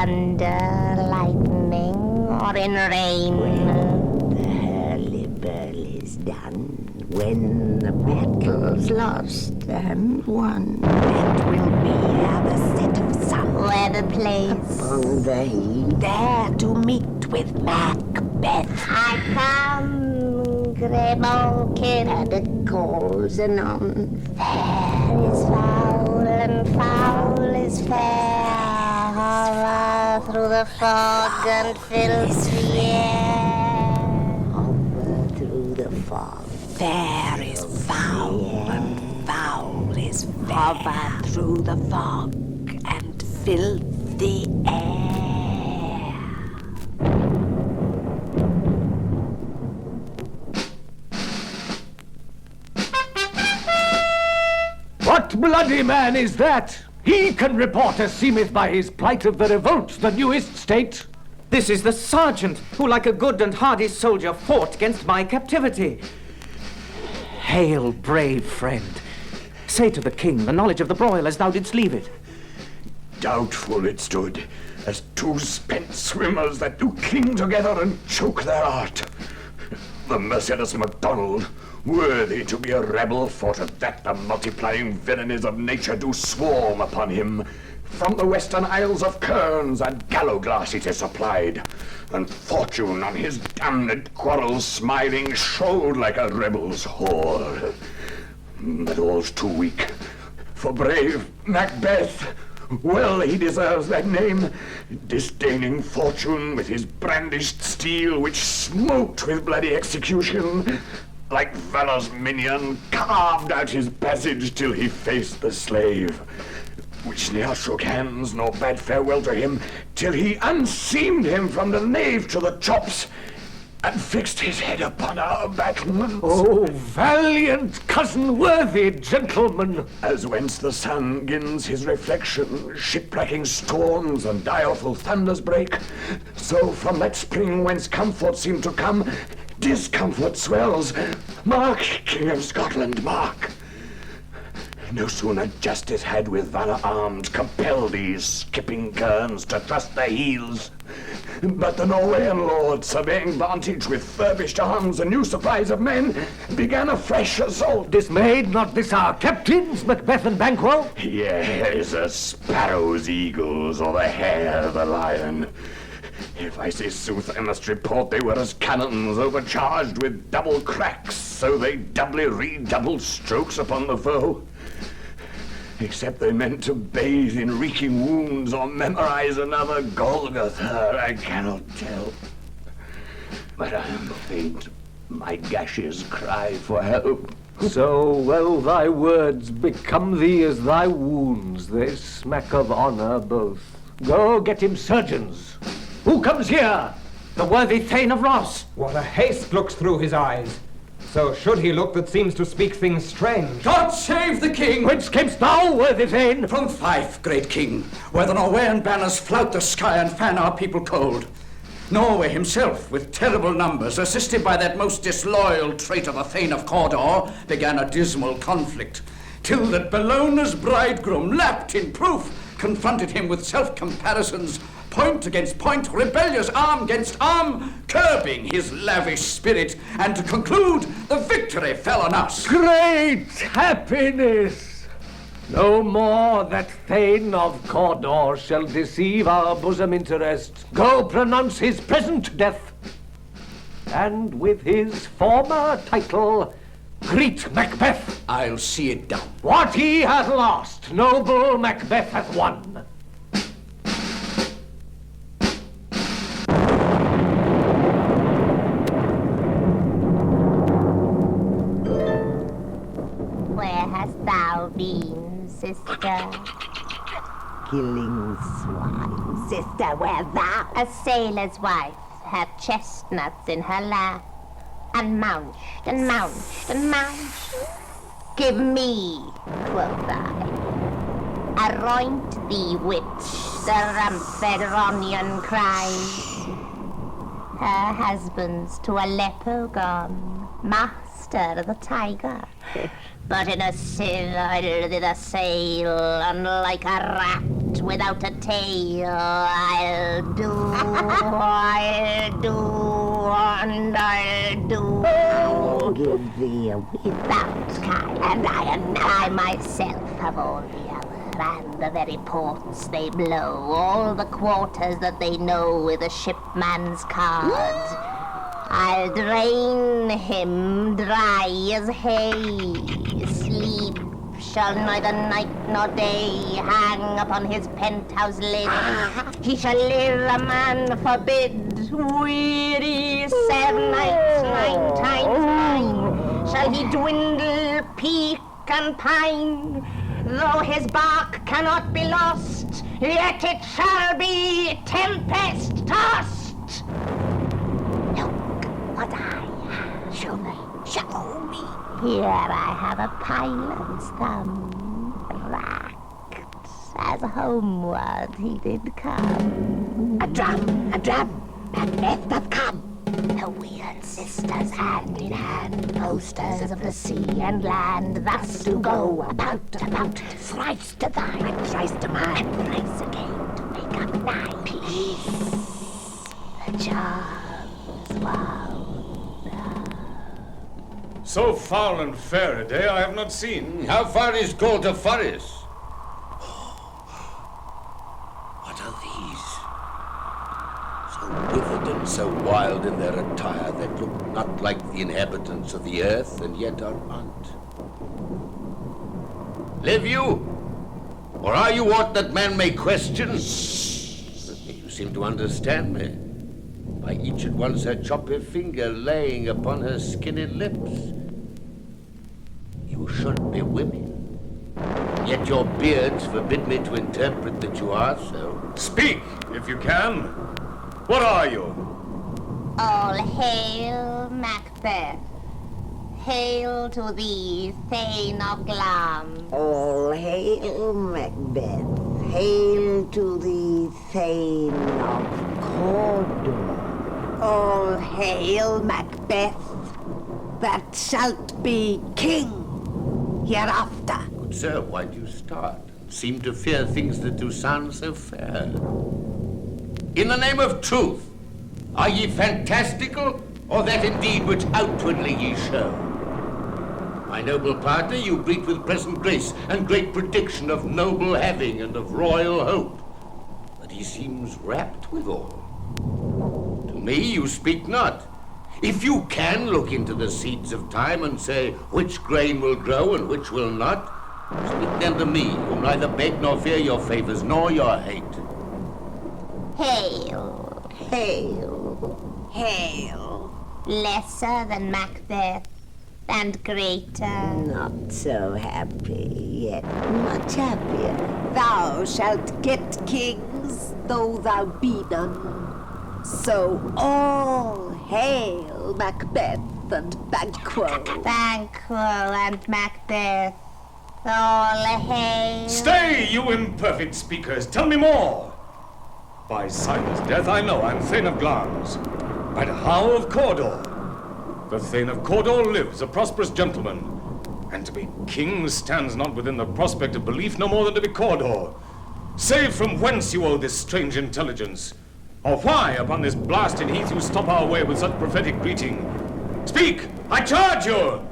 thunder, lightning, or in rain? When the hurly-burly's done, when the battle's lost and won, that will be our set of sun. Where the place? Upon the hill, there to meet with Macbeth. I come, Greymalkin, And it calls anon. fair is foul and foul is fair. Hover through the fog and filthy air. Hover through the fog. Fair is foul and foul is fair. Hover through the fog and filthy air. What bloody man is that? He can report as seemeth by his plight of the revolt, the newest state. This is the sergeant who, like a good and hardy soldier, fought against my captivity. Hail, brave friend. Say to the king the knowledge of the broil as thou didst leave it. Doubtful it stood, as two spent swimmers that do cling together and choke their art. The merciless MacDonald, worthy to be a rebel, thought at that the multiplying villainies of nature do swarm upon him. From the western isles of Kerns and Gallowglass it is supplied, and fortune on his damned quarrels smiling showed like a rebel's whore. But all's too weak for brave Macbeth. Well he deserves that name, disdaining fortune with his brandished steel, which smote with bloody execution. Like valor's minion, carved out his passage till he faced the slave, which ne'er shook hands nor bade farewell to him, till he unseamed him from the nave to the chops, and fixed his head upon our battlements. Oh, valiant cousin, worthy gentleman! As whence the sun gins his reflection, shipwrecking storms and direful thunders break, so from that spring whence comfort seemed to come, discomfort swells. Mark, King of Scotland, mark! No sooner justice had with valor armed compelled these skipping kerns to trust their heels, but the Norwegian lord, surveying vantage with furbished arms and new supplies of men, began a fresh assault. Dismayed not this our captains, Macbeth and Banquo? Yes, a sparrow's eagles, or the hare the lion. If I say sooth, I must report they were as cannons overcharged with double cracks, so they doubly redoubled strokes upon the foe. Except they meant to bathe in reeking wounds or memorize another Golgotha, I cannot tell. But I am faint. My gashes cry for help. So well thy words become thee as thy wounds, they smack of honor both. Go get him surgeons. Who comes here? The worthy Thane of Ross. What a haste looks through his eyes. So should he look that seems to speak things strange. God save the king! Whence camest thou, worthy Thane? From Fife, great king, where the Norwegian banners flout the sky and fan our people cold. Norway himself, with terrible numbers, assisted by that most disloyal traitor, the Thane of Cawdor, began a dismal conflict, till that Bellona's bridegroom, lapped in proof, confronted him with self-comparisons, point against point, rebellious arm against arm, curbing his lavish spirit, and to conclude, the victory fell on us. Great happiness! No more that Thane of Cawdor shall deceive our bosom interest. Go pronounce his present death, and with his former title, greet Macbeth. I'll see it done. What he hath lost, noble Macbeth hath won. Where hast thou been, sister? Killing swine, sister, where thou? A sailor's wife hath chestnuts in her lap, and mounched and mounched and mounched. Give me, quoth I, aroint thee, witch, the ramped Ronion cries. Her husband's to Aleppo gone, master of the tiger. But in a sieve I did a sail, and like a rat without a tail. I'll do, and I'll do. I'll give thee a Without kind, and I myself have all the other, and the very ports they blow, all the quarters that they know with a shipman's card. I'll drain him dry as hay. Sleep shall neither night nor day hang upon his penthouse lid. He shall live a man forbid, weary 7 nights, 9 times 9. Shall he dwindle, peak, and pine? Though his bark cannot be lost, yet it shall be tempest tossed. Look what I have. Show me. Show me. Here I have a pilot's thumb, racked as homeward he did come. A drum, Macbeth doth come. The weird sisters hand in hand, posters of the sea and land, thus to go about, thrice to thine, And thrice to mine. and thrice again to make up 9. Peace. The charms wound. So foul and fair a day I have not seen. How far is Golda Forest? What are these? So withered and so wild in their attire that look not like the inhabitants of the earth, and yet are not. Live you? Or are you aught that man may question? You seem to understand me. By each at once her choppy finger laying upon her skinny lips. You should be women. Yet your beards forbid me to interpret that you are so. Speak, if you can. What are you? All hail, Macbeth. Hail to thee, Thane of Glam. All hail, Macbeth. Hail to thee, Thane of Cawdor. All hail, Macbeth, that shalt be king hereafter. Good sir, why do you start? Seem to fear things that do sound so fair. In the name of truth, are ye fantastical, or that indeed which outwardly ye show? My noble partner, you greet with present grace and great prediction of noble having and of royal hope. But he seems rapt withal. To me you speak not. If you can look into the seeds of time and say which grain will grow and which will not, speak then to me, who neither beg nor fear your favors nor your hate. Hail, Hail, hail. lesser than Macbeth, and greater. Not so happy, yet much happier. Thou shalt get kings, though thou be none. So all hail Macbeth and Banquo. Banquo and Macbeth, all hail. Stay, you imperfect speakers. Tell me more. By Simon's death I know I'm Thane of Glamis. But how of Cawdor? The Thane of Cawdor lives, a prosperous gentleman. And to be king stands not within the prospect of belief no more than to be Cawdor. Say from whence you owe this strange intelligence, or why upon this blasted heath you stop our way with such prophetic greeting. Speak, I charge you!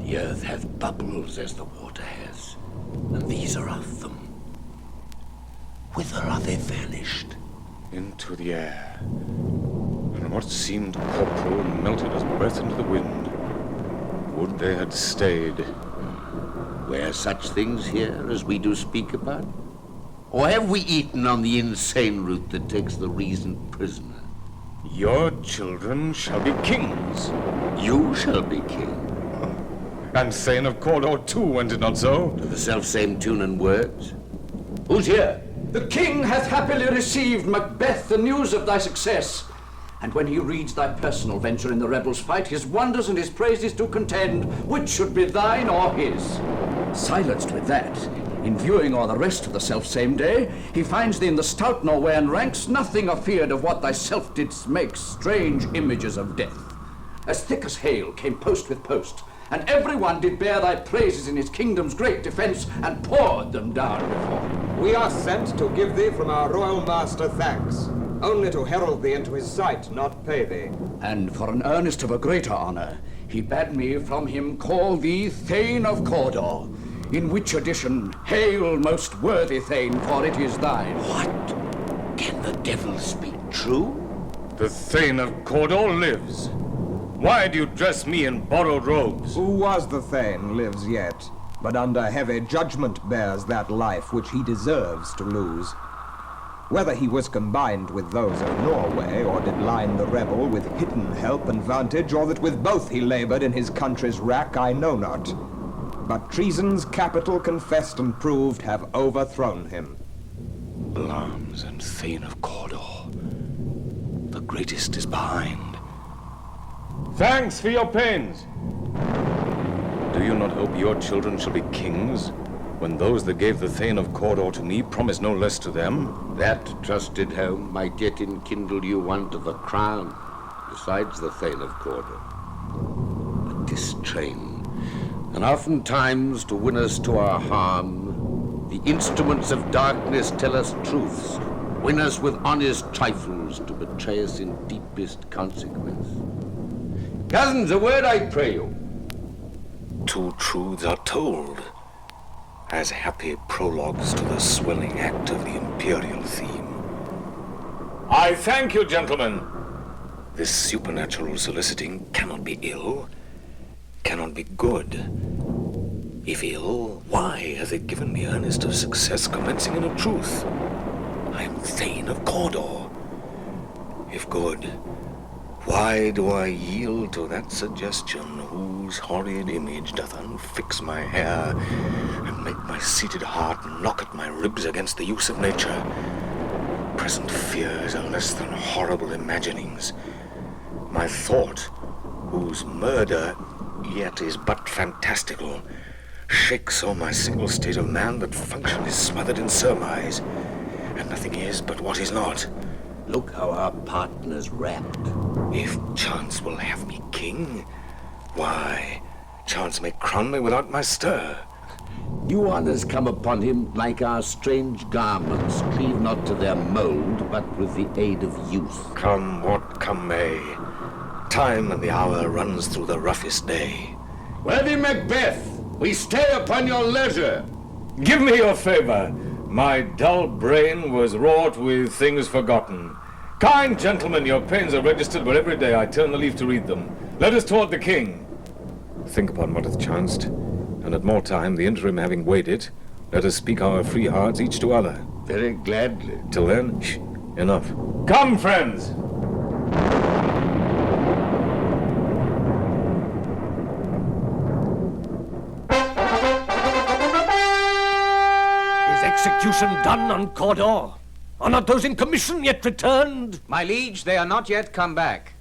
The earth hath bubbles as the water has, and these are of them. Whither are they vanished? Into the air. And what seemed corporal melted as breath into the wind. Would they had stayed. Were such things here as we do speak about? Or have we eaten on the insane root that takes the reason prisoner? Your children shall be kings. You shall be king. And Thane of Cawdor too, went it not so? To the self-same tune and words. Who's here? The king hath happily received, Macbeth, the news of thy success. And when he reads thy personal venture in the rebels' fight, his wonders and his praises do contend, which should be thine or his. Silenced with that, in viewing o'er the rest of the self-same day, he finds thee in the stout Norwegian ranks, nothing afeard of what thyself didst make strange images of death. As thick as hail came post with post, and everyone did bear thy praises in his kingdom's great defence, and poured them down before him. We are sent to give thee from our royal master thanks, only to herald thee into his sight, not pay thee. And for an earnest of a greater honour, he bade me from him call thee Thane of Cawdor, in which addition, hail, most worthy Thane, for it is thine. What? Can the devil speak true? The Thane of Cawdor lives. Why do you dress me in borrowed robes? Who was the Thane lives yet, but under heavy judgment bears that life which he deserves to lose. Whether he was combined with those of Norway, or did line the rebel with hidden help and vantage, or that with both he laboured in his country's wrack, I know not. But treason's capital confessed and proved have overthrown him. Glamis and Thane of Cawdor, the greatest is behind. Thanks for your pains. Do you not hope your children shall be kings, when those that gave the Thane of Cawdor to me promise no less to them? That trusted home might yet enkindle you one to the crown, besides the Thane of Cawdor. But this train, and oftentimes to win us to our harm, the instruments of darkness tell us truths, win us with honest trifles to betray us in deepest consequence. Cousins, a word I pray you. Two truths are told, as happy prologues to the swelling act of the imperial theme. I thank you, gentlemen. This supernatural soliciting cannot be ill, cannot be good. If ill, why has it given me earnest of success commencing in a truth? I am Thane of Cawdor. If good, why do I yield to that suggestion whose horrid image doth unfix my hair and make my seated heart knock at my ribs against the use of nature? Present fears are less than horrible imaginings. My thought, whose murder yet is but fantastical, shakes so my single state of man that function is smothered in surmise, and nothing is but what is not. Look how our partner's rapt. If chance will have me king, why, chance may crown me without my stir. New honors come upon him like our strange garments, cleave not to their mold, but with the aid of use. Come what come may, time and the hour runs through the roughest day. Worthy Macbeth, we stay upon your leisure. Give me your favor. My dull brain was wrought with things forgotten. Kind gentlemen, your pains are registered where every day I turn the leaf to read them. Let us toward the king. Think upon what hath chanced, and at more time, the interim having weighed it, let us speak our free hearts each to other. Very gladly. Till then, enough. Come, friends. Execution done on Cawdor? Are not those in commission yet returned? My liege, they are not yet come back.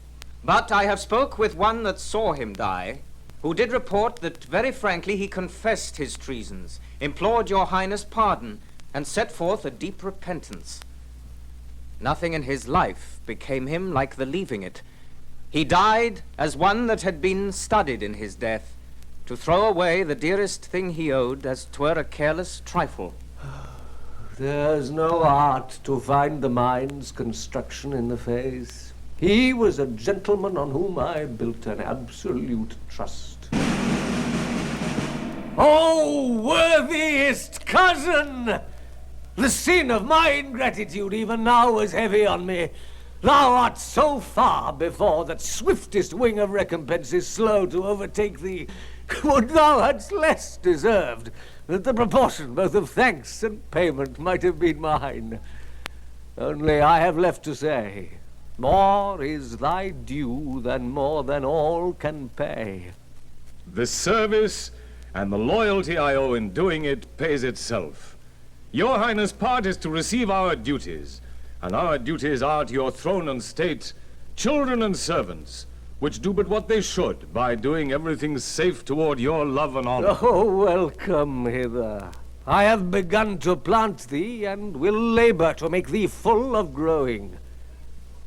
But I have spoke with one that saw him die, who did report that very frankly he confessed his treasons, implored your highness pardon, and set forth a deep repentance. Nothing in his life became him like the leaving it. He died as one that had been studied in his death, to throw away the dearest thing he owed as 'twere a careless trifle. There's no art to find the mind's construction in the face. He was a gentleman on whom I built an absolute trust. Oh, worthiest cousin! The sin of my ingratitude even now is heavy on me. Thou art so far before that swiftest wing of recompense is slow to overtake thee. Would thou hadst less deserved, that the proportion both of thanks and payment might have been mine. Only I have left to say, more is thy due than more than all can pay. The service and the loyalty I owe in doing it pays itself. Your highness' part is to receive our duties, and our duties are to your throne and state, children and servants, which do but what they should, by doing everything safe toward your love and honor. Oh, welcome hither. I have begun to plant thee, and will labor to make thee full of growing.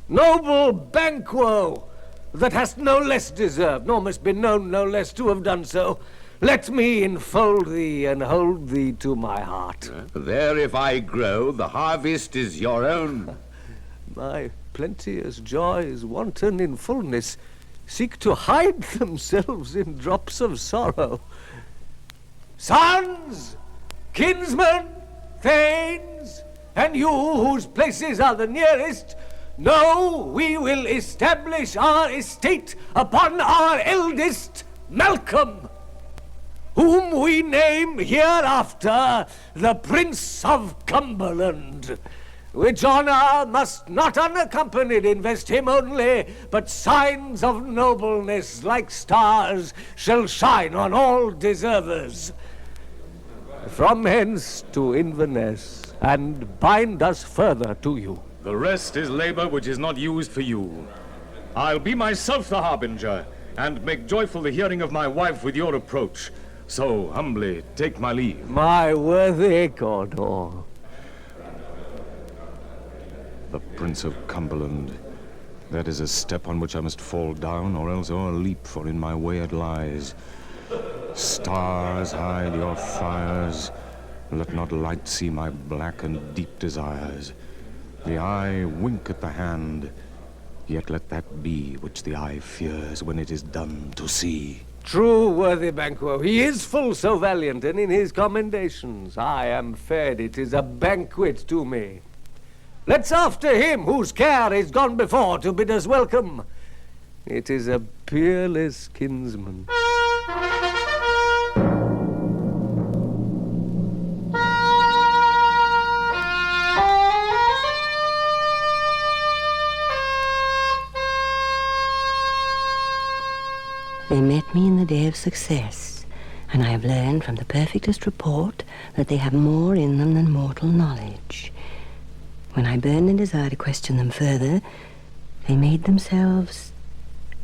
Noble Banquo, that hast no less deserved, nor must be known no less to have done so. Let me enfold thee and hold thee to my heart. There, if I grow, the harvest is your own. My plenteous joys, wanton in fullness, seek to hide themselves in drops of sorrow. Sons, kinsmen, thanes, and you whose places are the nearest, know we will establish our estate upon our eldest, Malcolm, whom we name hereafter the Prince of Cumberland, which honor must not unaccompanied invest him only, but signs of nobleness like stars shall shine on all deservers. From hence to Inverness, and bind us further to you. The rest is labor which is not used for you. I'll be myself the harbinger, and make joyful the hearing of my wife with your approach. So humbly take my leave. My worthy Cawdor. The Prince of Cumberland. That is a step on which I must fall down, or else o'erleap, for in my way it lies. Stars, hide your fires. Let not light see my black and deep desires. The eye wink at the hand, yet let that be which the eye fears when it is done to see. True, worthy Banquo, he is full so valiant, and in his commendations I am fed. It is a banquet to me. Let's after him whose care is gone before to bid us welcome. It is a peerless kinsman. They met me in the day of success, and I have learned from the perfectest report that they have more in them than mortal knowledge. When I burned in desire to question them further, they made themselves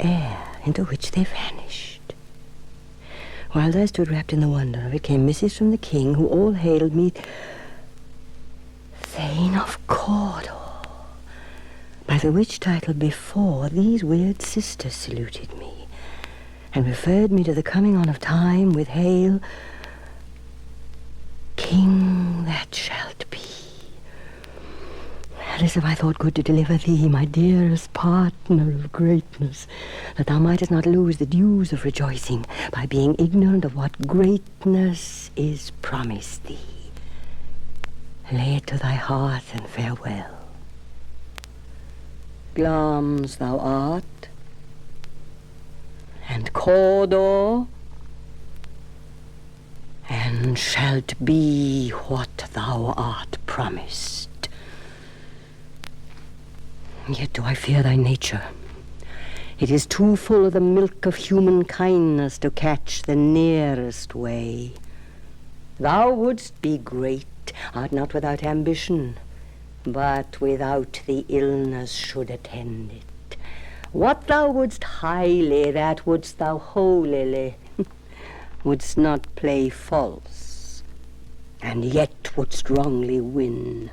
air into which they vanished. While I stood wrapped in the wonder of it, came missives from the king, who all hailed me Thane of Cawdor, by the which title before these weird sisters saluted me, and referred me to the coming on of time with hail, King that shalt be. As if I thought good to deliver thee, my dearest partner of greatness, that thou mightest not lose the dues of rejoicing by being ignorant of what greatness is promised thee. Lay it to thy heart and farewell. Glamis thou art, and Cawdor, and shalt be what thou art promised. Yet do I fear thy nature. It is too full of the milk of human kindness to catch the nearest way. Thou wouldst be great, art not without ambition, but without the illness should attend it. What thou wouldst highly, that wouldst thou holily, wouldst not play false, and yet wouldst wrongly win.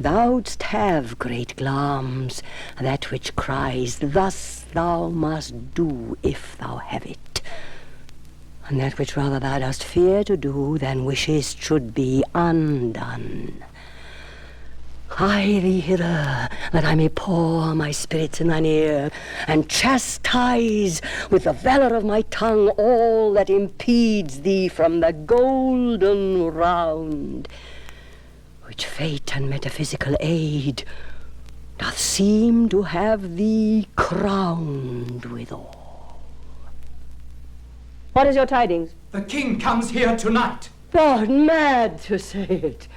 Thou'dst have, great Glamis, that which cries, thus thou must do if thou have it, and that which rather thou dost fear to do than wishest should be undone. Hie thee hither, that I may pour my spirits in thine ear, and chastise with the valour of my tongue all that impedes thee from the golden round, which fate and metaphysical aid doth seem to have thee crowned withal. What is your tidings? The king comes here tonight. Thou art mad to say it.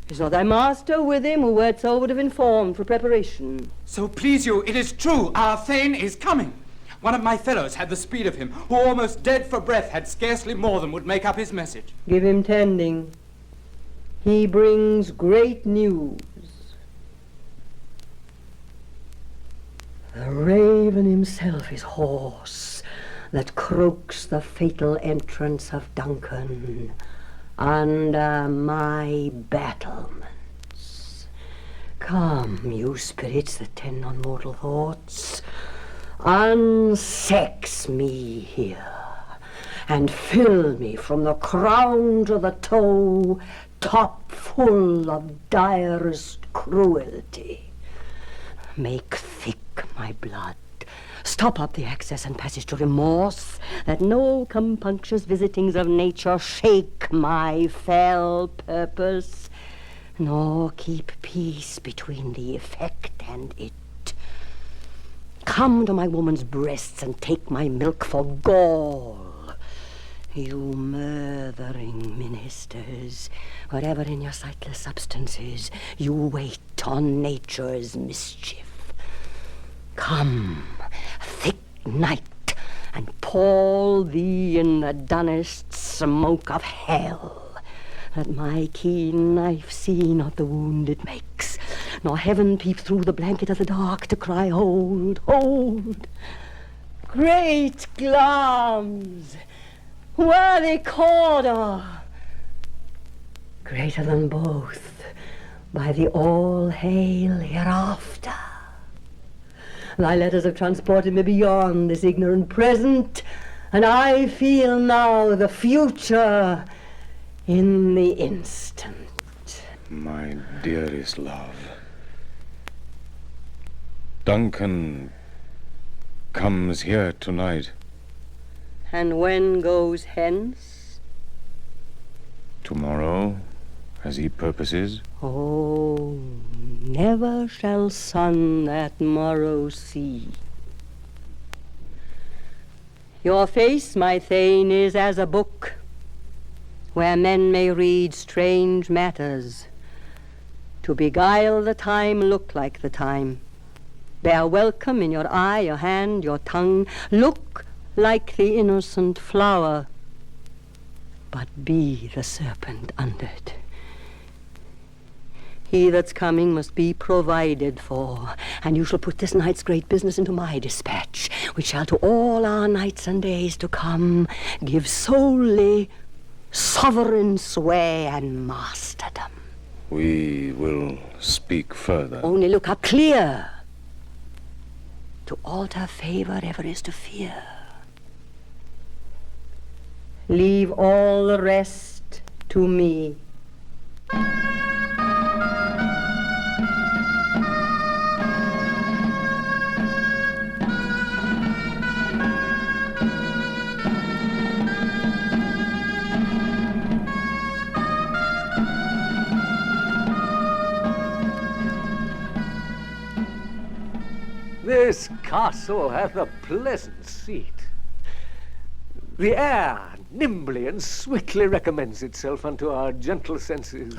Is not thy master with him, who wert so would have informed for preparation? So please you, it is true, our Thane is coming. One of my fellows had the speed of him, who almost dead for breath had scarcely more than would make up his message. Give him tending. He brings great news. The raven himself is hoarse, that croaks the fatal entrance of Duncan under my battlements. Come, you spirits that tend on mortal thoughts, unsex me here, and fill me from the crown to the toe, top full of direst cruelty. Make thick my blood, stop up the access and passage to remorse, that no compunctious visitings of nature shake my fell purpose, nor keep peace between the effect and it. Come to my woman's breasts and take my milk for gall, you murthering ministers, wherever in your sightless substances you wait on nature's mischief. Come, thick night, and pall thee in the dunnest smoke of hell, that my keen knife see not the wound it makes, nor heaven peep through the blanket of the dark to cry, hold, hold. Great Glamis, worthy Cawdor, greater than both, by the all-hail hereafter. Thy letters have transported me beyond this ignorant present, and I feel now the future in the instant. My dearest love, Duncan comes here tonight. And when goes hence? Tomorrow, as he purposes. Oh, never shall sun that morrow see. Your face, my Thane, is as a book, where men may read strange matters. To beguile the time, look like the time. Bear welcome in your eye, your hand, your tongue. Look like the innocent flower, but be the serpent under't. He that's coming must be provided for, and you shall put this night's great business into my dispatch, which shall to all our nights and days to come give solely sovereign sway and masterdom. We will speak further. Only look how clear. To alter favor ever is to fear. Leave all the rest to me. This castle hath a pleasant seat. The air nimbly and sweetly recommends itself unto our gentle senses.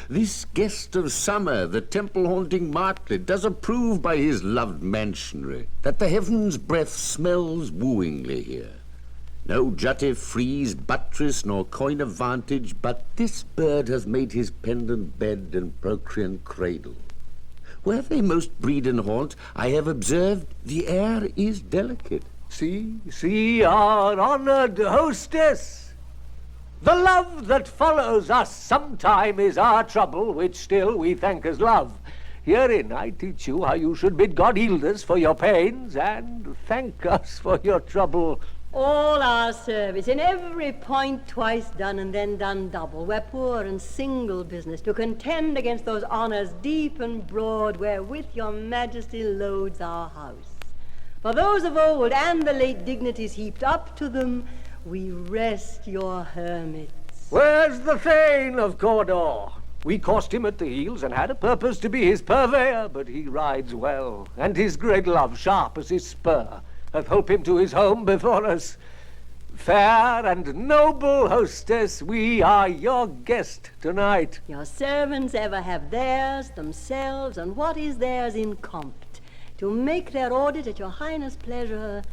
This guest of summer, the temple-haunting martlet, does approve by his loved mansionry that the heaven's breath smells wooingly here. No juttive frieze, buttress, nor coign of vantage, but this bird hath made his pendant bed and procreant cradle. Where they most breed and haunt, I have observed the air is delicate. See our honored hostess. The love that follows us sometime is our trouble, which still we thank as love. Herein I teach you how you should bid God heal us for your pains, and thank us for your trouble. All our service, in every point twice done and then done double, where poor and single business, to contend against those honors deep and broad, wherewith your majesty loads our house. For those of old and the late dignities heaped up to them, we rest your hermits. Where's the Thane of Cawdor? We coursed him at the heels and had a purpose to be his purveyor, but he rides well, and his great love sharp as his spur hath holp him to his home before us. Fair and noble hostess, we are your guest tonight. Your servants ever have theirs, themselves, and what is theirs in compt, to make their audit at your highness' pleasure,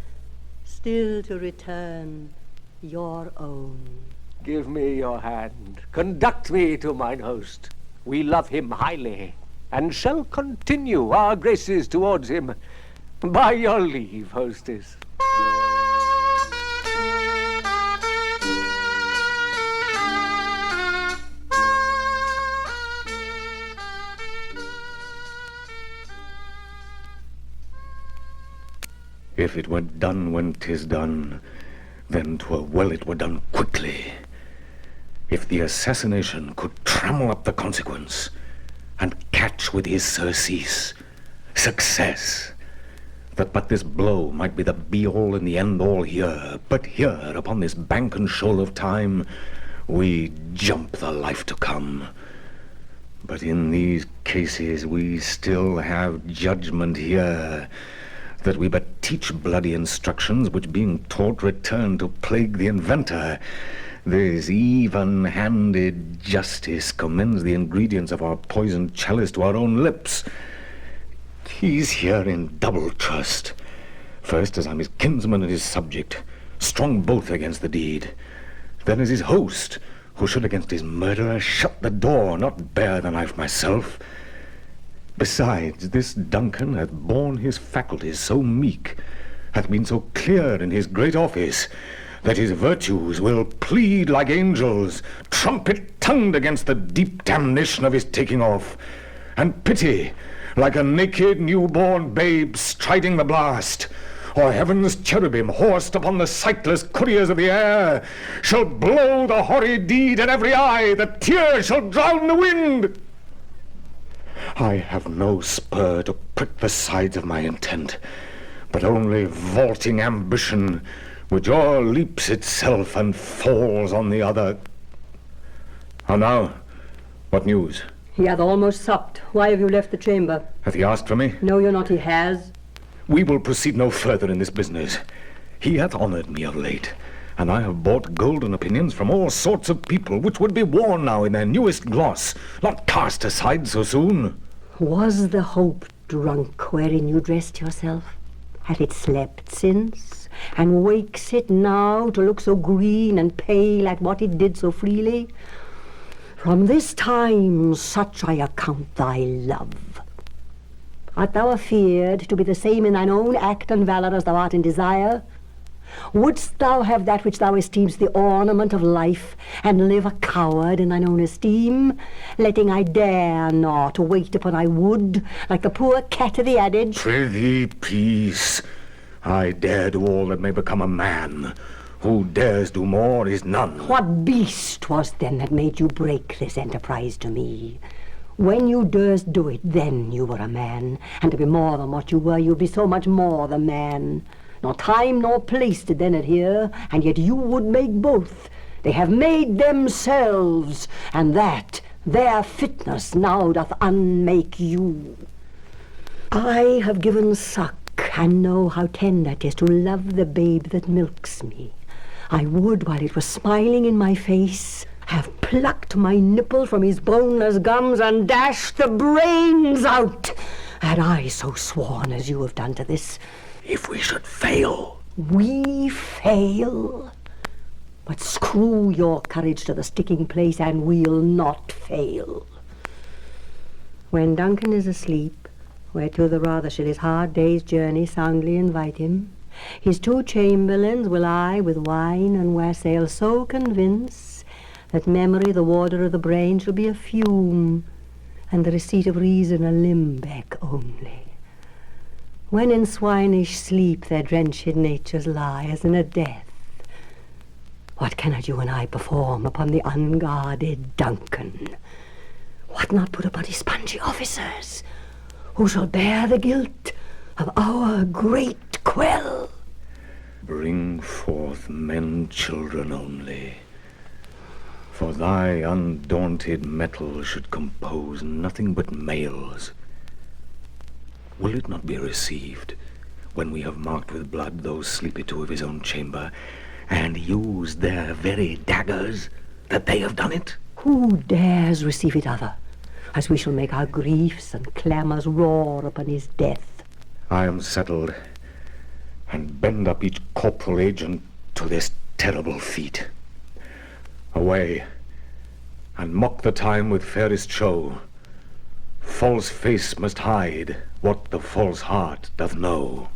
still to return your own. Give me your hand. Conduct me to mine host. We love him highly, and shall continue our graces towards him. By your leave, hostess. If it were done when 'tis done, then 'twere well it were done quickly. If the assassination could trammel up the consequence, and catch with his surcease success, that but this blow might be the be-all and the end-all here, but here, upon this bank and shoal of time, we jump the life to come. But in these cases we still have judgment here, that we but teach bloody instructions, which being taught return to plague the inventor. This even-handed justice commends the ingredients of our poisoned chalice to our own lips. He's here in double trust. First, as I'm his kinsman and his subject, strong both against the deed. Then as his host, who should against his murderer shut the door, not bear the knife myself. Besides, this Duncan hath borne his faculties so meek, hath been so clear in his great office, that his virtues will plead like angels, trumpet-tongued against the deep damnation of his taking off, and pity, like a naked newborn babe striding the blast, or heaven's cherubim horsed upon the sightless couriers of the air, shall blow the horrid deed in every eye, the tears shall drown the wind. I have no spur to prick the sides of my intent, but only vaulting ambition, which o'erleaps itself and falls on the other. How now? What news? He hath almost supped. Why have you left the chamber? Hath he asked for me? Know you not he has? We will proceed no further in this business. He hath honoured me of late, and I have bought golden opinions from all sorts of people, which would be worn now in their newest gloss, not cast aside so soon. Was the hope drunk wherein you dressed yourself? Hath it slept since, and wakes it now to look so green and pale at what it did so freely? From this time such I account thy love. Art thou afeard to be the same in thine own act and valour as thou art in desire? Wouldst thou have that which thou esteem'st the ornament of life, and live a coward in thine own esteem, letting I dare not wait upon I would, like the poor cat of the adage? Prithee, peace. I dare do all that may become a man. Who dares do more is none. What beast was then that made you break this enterprise to me? When you durst do it, then you were a man, and to be more than what you were, you'd be so much more the man. Nor time nor place did then adhere, and yet you would make both. They have made themselves, and that their fitness now doth unmake you. I have given suck, and know how tender 'tis to love the babe that milks me. I would, while it was smiling in my face, have plucked my nipple from his boneless gums and dashed the brains out, had I so sworn as you have done to this. If we should fail. We fail? But screw your courage to the sticking place, and we'll not fail. When Duncan is asleep, whereto the rather should his hard day's journey soundly invite him, his 2 chamberlains will I with wine and wassail so convince, that memory, the warder of the brain, shall be a fume, and the receipt of reason a limbeck only. When in swinish sleep their drenched natures lie as in a death, what cannot you and I perform upon the unguarded Duncan? What not put upon his spongy officers, who shall bear the guilt of our great quell? Bring forth men children only, for thy undaunted metal should compose nothing but males. Will it not be received when we have marked with blood those sleepy 2 of his own chamber, and used their very daggers, that they have done it? Who dares receive it other, as we shall make our griefs and clamours roar upon his death? I am settled, and bend up each corporal agent to this terrible feat. Away, and mock the time with fairest show. False face must hide what the false heart doth know.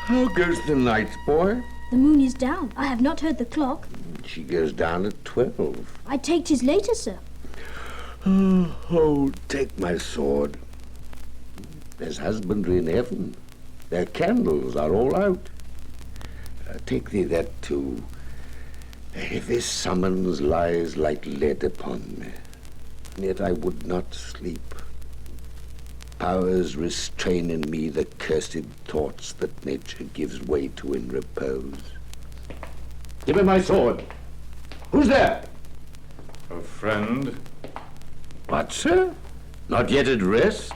How goes the night, boy? The moon is down. I have not heard the clock. She goes down at 12. I take 'tis later, sir. Oh, take my sword. There's husbandry in heaven. Their candles are all out. Take thee that too. This summons lies like lead upon me. Yet I would not sleep. Powers restrain in me the cursed thoughts that nature gives way to in repose. Give me my sword. Who's there? A friend. What, sir? Not yet at rest?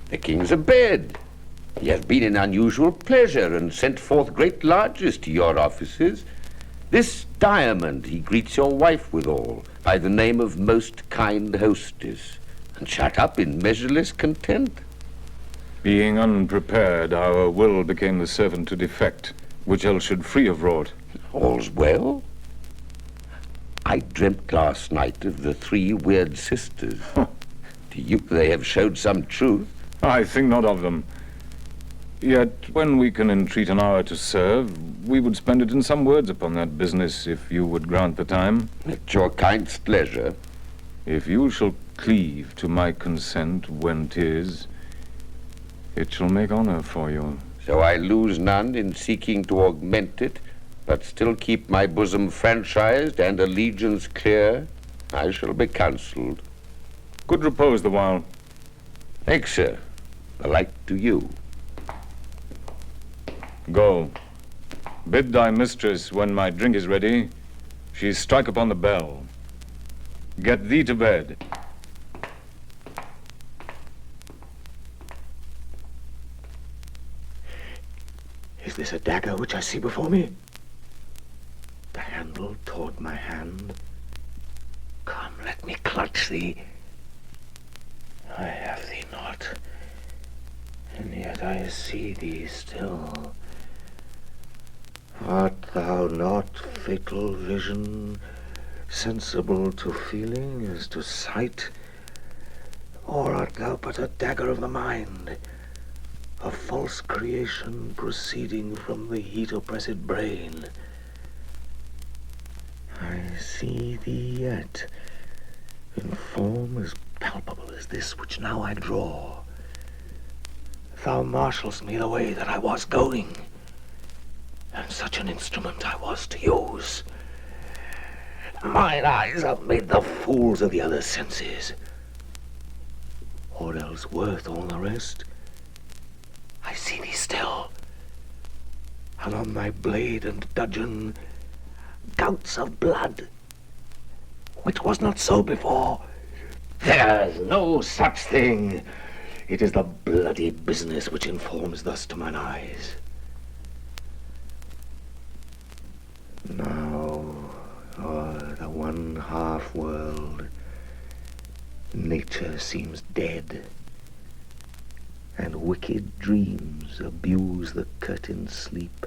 The king's abed. He hath been in unusual pleasure and sent forth great largesse to your offices. This diamond he greets your wife withal, by the name of most kind hostess, and shut up in measureless content. Being unprepared, our will became the servant to defect, which else should free have wrought. All's well. I dreamt last night of the 3 weird sisters. To you they have showed some truth. I think not of them. Yet, when we can entreat an hour to serve, we would spend it in some words upon that business, if you would grant the time. At your kindest leisure. If you shall cleave to my consent when 'tis, it shall make honor for you. So I lose none in seeking to augment it, but still keep my bosom franchised and allegiance clear. I shall be counselled. Good repose the while. Thanks, sir. The like to you. Go. Bid thy mistress, when my drink is ready, she strike upon the bell. Get thee to bed. Is this a dagger which I see before me? The handle toward my hand. Come, let me clutch thee. I have thee not, and yet I see thee still. Art thou not fatal vision, sensible to feeling as to sight? Or art thou but a dagger of the mind, a false creation proceeding from the heat-oppressed brain? I see thee yet, in form as palpable as this which now I draw. Thou marshals me the way that I was going, and such an instrument I was to use. Mine eyes have made the fools of the other senses, or else worth all the rest. I see thee still, and on thy blade and dudgeon gouts of blood, which was not so before. There's no such thing. It is the bloody business which informs thus to mine eyes. Now, o'er the one half world, nature seems dead, and wicked dreams abuse the curtained sleep.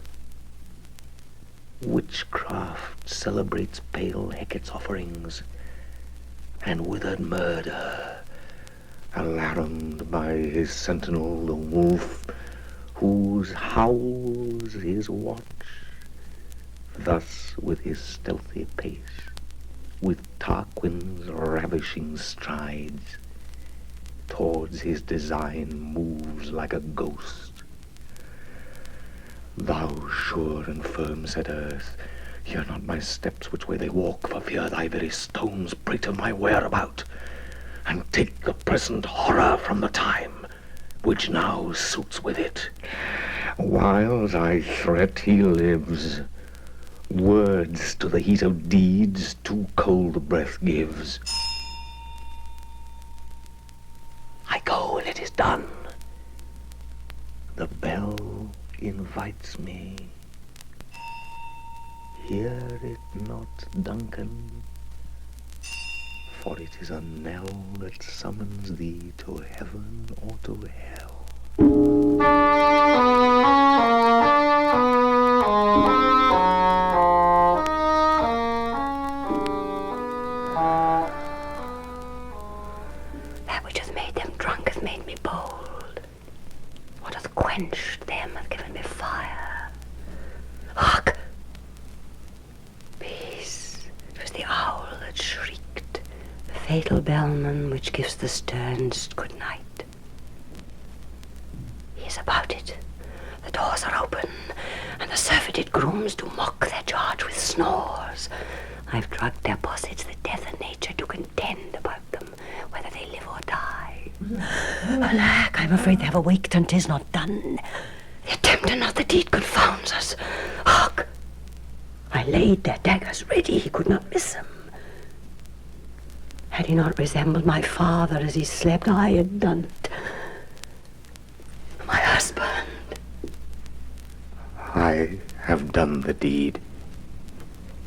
Witchcraft celebrates pale Hecate's offerings, and withered murder, alarumed by his sentinel, the wolf, whose howls his watch. Thus, with his stealthy pace, with Tarquin's ravishing strides, towards his design moves like a ghost. Thou sure and firm set earth, hear not my steps which way they walk, for fear thy very stones prate of my whereabout, and take the present horror from the time, which now suits with it. While thy threat he lives, words to the heat of deeds too cold breath gives. I go, and it is done. The bell invites me. Hear it not, Duncan, for it is a knell that summons thee to heaven or to hell. That which hath made them drunk hath made me bold. What hath quenched them hath given me fire. Hark! fatal bellman which gives the sternest good night. He is about it. The doors are open, and the surfeited grooms do mock their charge with snores. I've drugged their posses that death and nature do contend about them, whether they live or die. Alack, I'm afraid they have awaked, and 'tis not done. The attempt and not the deed confounds us. Hark! I laid their daggers ready, he could not miss them. Had he not resembled my father as he slept, I had done it. My husband. I have done the deed.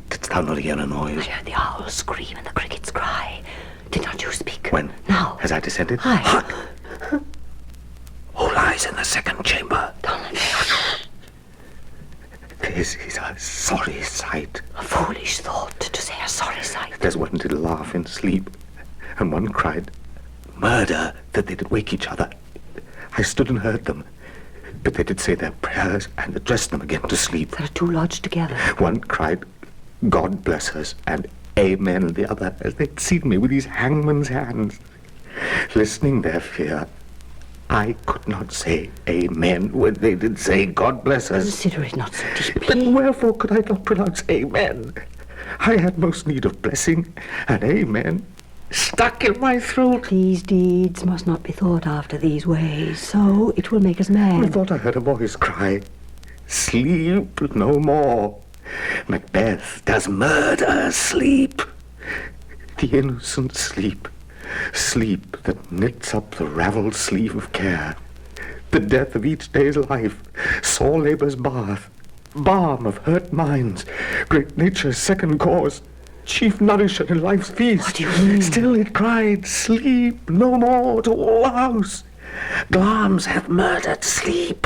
Didst thou not hear a noise? I heard the owls scream and the crickets cry. Did not you speak? When? Now. As I descended? Aye. Hark! Who lies in the second chamber? Donald. This is a sorry sight. A foolish thought to say a sorry sight. There's one did laugh in sleep, and one cried, murder, that they did wake each other. I stood and heard them, but they did say their prayers and addressed them again to sleep. There are two lodged together. One cried, God bless us, and amen, the other, as they'd seen me with these hangman's hands. Listening their fear, I could not say amen when they did say God bless us. Consider it not so deeply. But wherefore could I not pronounce amen? I had most need of blessing, and amen stuck in my throat. These deeds must not be thought after these ways, so it will make us mad. I thought I heard a voice cry, sleep no more. Macbeth does murder sleep. The innocent sleep. Sleep that knits up the ravelled sleeve of care. The death of each day's life, sore labour's bath, balm of hurt minds, great nature's second cause, chief nourisher in life's feast. What do you mean? Still it cried, sleep no more to all the house. Glamis hath murdered sleep,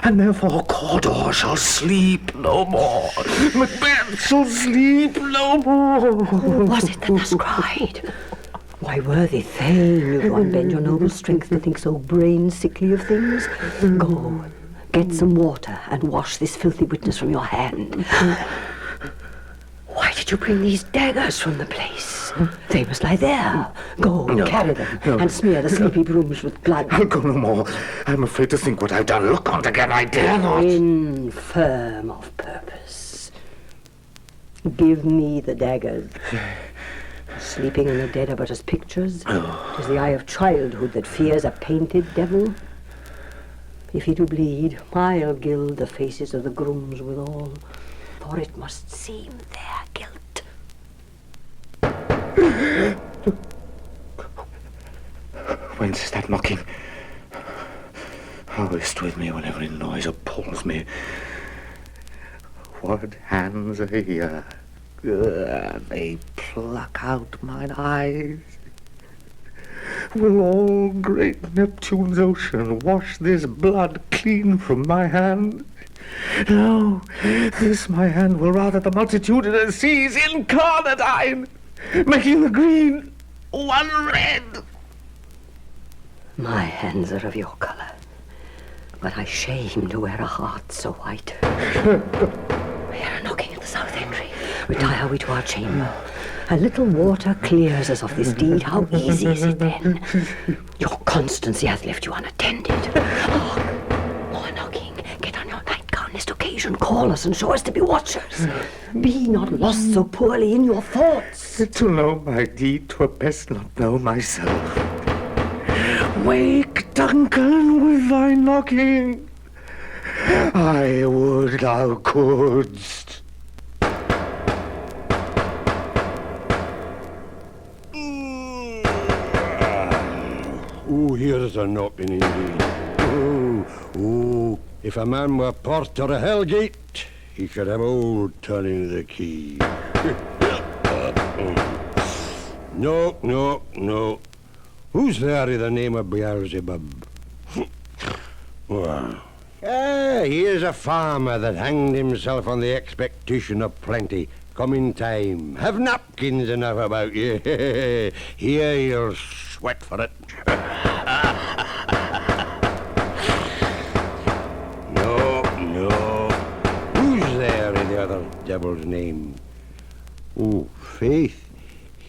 and therefore Cawdor shall sleep no more. Macbeth shall sleep no more. Who was it that thus cried? Why, worthy Thane, you do unbend your noble strength to think so brain-sickly of things. Go, get some water and wash this filthy witness from your hand. Why did you bring these daggers from the place? They must lie there. Go, carry them, and smear the sleepy brooms with blood. I'll go no more. I'm afraid to think what I've done. Look on again, I dare not. Infirm of purpose. Give me the daggers. Sleeping and the dead are but as pictures. It is the eye of childhood that fears a painted devil. If he do bleed, I'll gild the faces of the grooms withal, for it must seem their guilt. Whence is that knocking? Oh, ist with me whenever a noise appalls me. What hands are here? They pluck out mine eyes. Will all great Neptune's ocean wash this blood clean from my hand? No, this my hand will rather the multitudinous seas incarnadine, making the green one red. My hands are of your colour, but I shame to wear a heart so white. We are knocking at the south entry. Retire we to our chamber. A little water clears us of this deed. How easy is it then? Your constancy hath left you unattended. Oh, more knocking. Get on your nightgown, lest occasion call us and show us to be watchers. Be not lost so poorly in your thoughts. To know my deed, 'twere best not know myself. Wake, Duncan, with thy knocking. I would thou couldst. Oh, here's a knocking indeed. Oh, if a man were porter of Hellgate, he should have old turning the key. No. Who's there in the name of Beelzebub? Here's a farmer that hanged himself on the expectation of plenty. Coming time. Have napkins enough about you. Here you'll sweat for it. No. Who's there in the other devil's name? Oh, faith.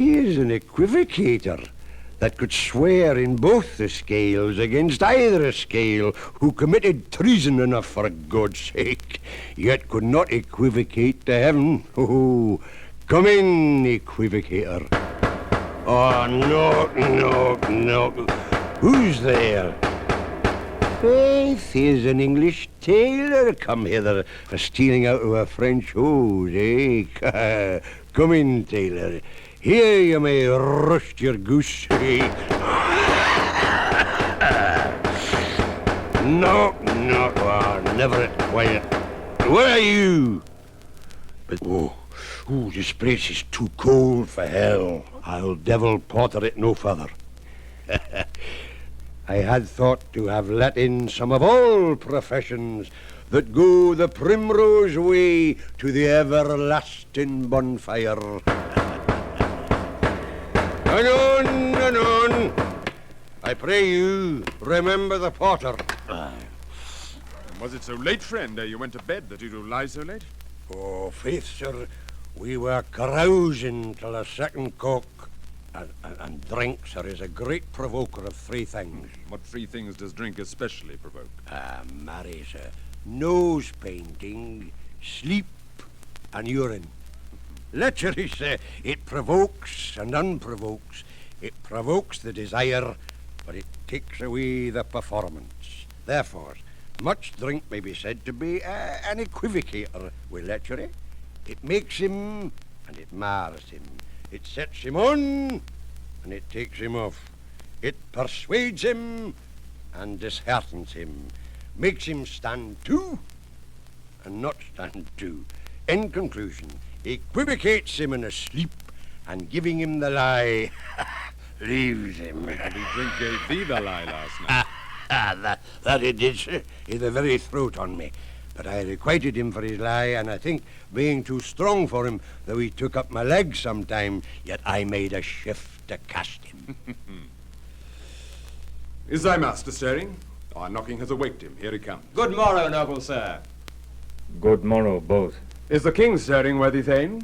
He is an equivocator that could swear in both the scales against either scale, who committed treason enough for God's sake, yet could not equivocate to heaven. Oh, come in, equivocator. Oh, knock, knock, knock. Who's there? Faith, here's an English tailor come hither for stealing out of a French hose, eh? Come in, tailor. Here you may roast your goose, eh? Knock, knock, oh, never it quiet. Where are you? But, oh, this place is too cold for hell. I'll devil porter it no further. I had thought to have let in some of all professions that go the primrose way to the everlasting bonfire. Anon, anon. I pray you, remember the porter. Was it so late, friend, ere you went to bed, that you do lie so late? Oh, faith, sir, we were carousing till a second cock. And drink, sir, is a great provoker of three things. What three things does drink especially provoke? Marry, sir. Nose painting, sleep, and urine. Literally, sir, it provokes and unprovokes. It provokes the desire, but it takes away the performance. Therefore, much drink may be said to be an equivocator with lechery. It makes him, and it mars him. It sets him on, and it takes him off. It persuades him, and disheartens him. Makes him stand to, and not stand to. In conclusion, equivocates him in a sleep, and giving him the lie, leaves him. And he drink gave thee the lie last night. That it did, sir, in the very throat on me. But I requited him for his lie, and I think, being too strong for him, though he took up my legs sometime, yet I made a shift to cast him. Is thy master stirring? Our knocking has awaked him. Here he comes. Good morrow, noble sir. Good morrow, both. Is the king stirring, worthy Thane?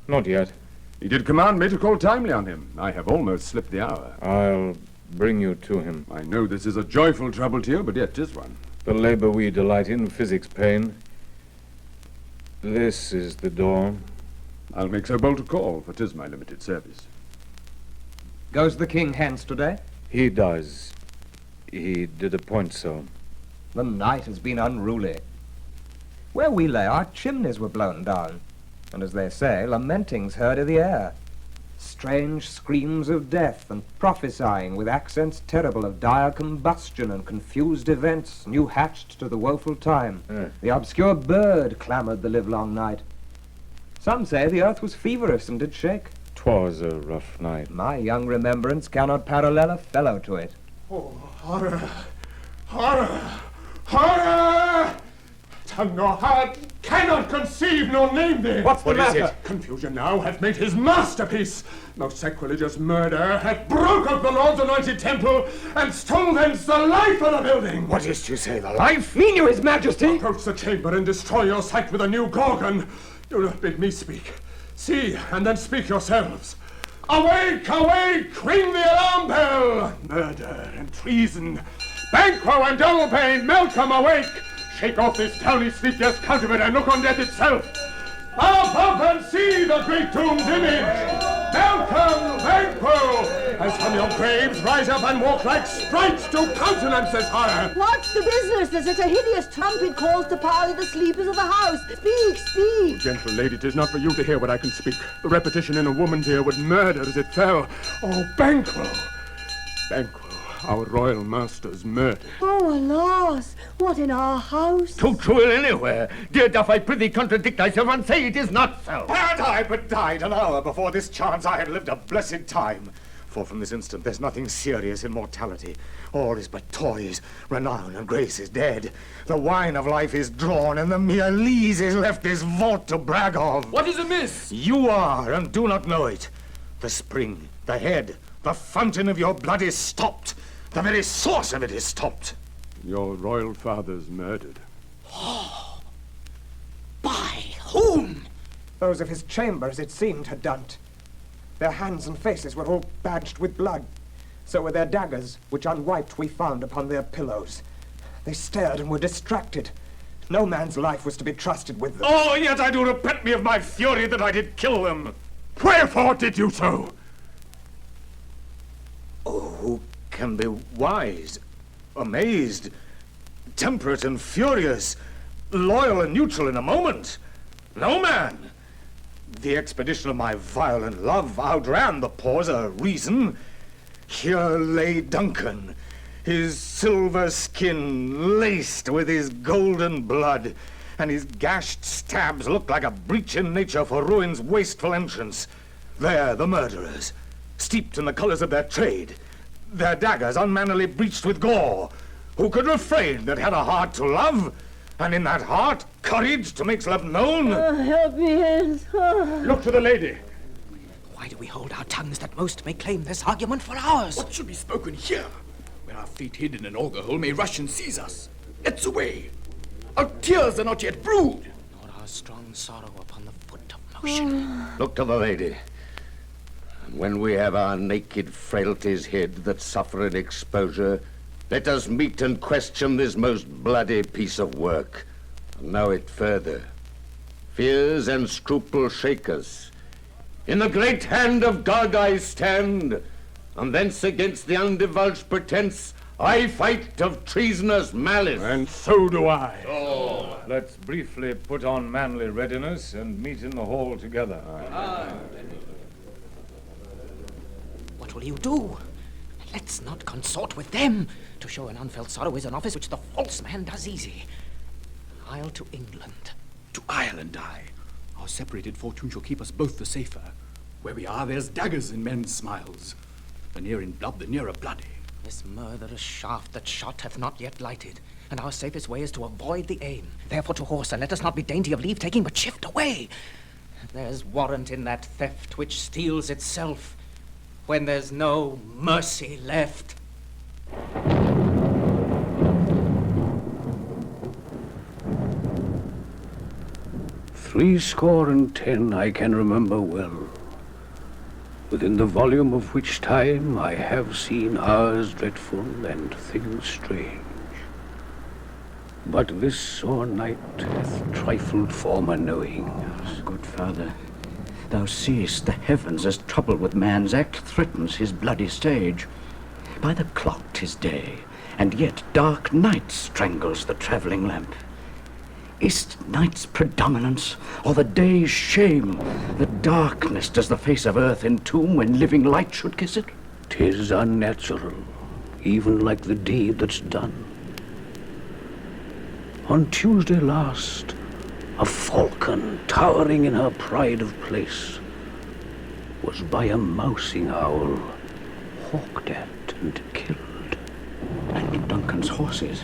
Not yet. He did command me to call timely on him. I have almost slipped the hour. I'll bring you to him. I know this is a joyful trouble to you, but yet 'tis one. The labor we delight in physics pain. This is the door. I'll make so bold a call, for 'tis my limited service. Goes the king hence today? He does. He did appoint so. The night has been unruly. Where we lay, our chimneys were blown down, and as they say, lamenting's heard i' the air. Strange screams of death, and prophesying with accents terrible of dire combustion and confused events, new hatched to the woeful time. The obscure bird clamoured the livelong night. Some say the earth was feverous and did shake. 'Twas a rough night. My young remembrance cannot parallel a fellow to it. Oh, horror! Horror! Horror! Tongue nor heart cannot conceive nor name thee. What's the matter? Confusion now hath made his masterpiece. Most sacrilegious murder hath broke up the Lord's anointed temple and stole thence the life of the building. What is to say, the life? Mean you, his majesty? Approach the chamber and destroy your sight with a new Gorgon. Do not bid me speak. See, and then speak yourselves. Awake, awake! Ring the alarm bell! Murder and treason. Banquo and Doublebane, Malcolm, awake! Shake off this downy sleep, yes, cultivate, and look on death itself. Up, up, and see the great tomb's image! Malcolm, Banquo! As from your graves, rise up and walk like sprites to countenance this horror! What's the business? There's such a hideous trumpet calls to parley the sleepers of the house. Speak, speak! Gentle lady, 'tis not for you to hear what I can speak. The repetition in a woman's ear would murder as it fell. Oh, Banquo! Banquo, our royal master's murdered. Oh, alas! What in our house? Too true anywhere. Dear doth I prithee contradict thyself and say it is not so. Had I but died an hour before this chance, I had lived a blessed time. For from this instant there's nothing serious in mortality. All is but toys. Renown and grace is dead. The wine of life is drawn, and the mere lees is left this vault to brag of. What is amiss? You are, and do not know it. The spring, the head, the fountain of your blood is stopped. The very source of it is stopped. Your royal father's murdered. By whom? Those of his chambers, it seemed, had done't. Their hands and faces were all badged with blood. So were their daggers, which unwiped we found upon their pillows. They stared and were distracted. No man's life was to be trusted with them. Oh, yet I do repent me of my fury that I did kill them. Wherefore did you so? Oh, who can be wise, amazed, temperate and furious, loyal and neutral in a moment? No man. The expedition of my violent love outran the pause of reason. Here lay Duncan, his silver skin laced with his golden blood, and his gashed stabs looked like a breach in nature for ruin's wasteful entrance. There the murderers, steeped in the colors of their trade, their daggers unmannily breached with gore. Who could refrain that had a heart to love, and in that heart courage to make love known? Help me, Hans. Look to the lady. Why do we hold our tongues that most may claim this argument for ours? What should be spoken here, where our feet hid in an auger hole may rush and seize us? Let's away. Our tears are not yet brewed. Nor our strong sorrow upon the foot of motion. Look to the lady. And when we have our naked frailties hid that suffer in exposure, let us meet and question this most bloody piece of work, and know it further. Fears and scruple shake us. In the great hand of God I stand, and thence against the undivulged pretense I fight of treasonous malice. And so do I. Oh. Let's briefly put on manly readiness and meet in the hall together. What will you do? Let's not consort with them. To show an unfelt sorrow is an office which the false man does easy. I'll to England. To Ireland I. Our separated fortune shall keep us both the safer. Where we are, there's daggers in men's smiles. The nearer in blood, the nearer bloody. This murderous shaft that shot hath not yet lighted, and our safest way is to avoid the aim. Therefore to horse, and let us not be dainty of leave-taking, but shift away. There's warrant in that theft which steals itself, when there's no mercy left. 70 I can remember well, within the volume of which time I have seen hours dreadful and things strange. But this sore night hath trifled former knowing. Good father, thou seest the heavens as trouble with man's act threatens his bloody stage. By the clock 'tis day, and yet dark night strangles the travelling lamp. Is't night's predominance, or the day's shame, that darkness does the face of earth entomb when living light should kiss it? 'Tis unnatural, even like the deed that's done. On Tuesday last, a falcon, towering in her pride of place, was by a mousing owl hawked at and killed. And Duncan's horses,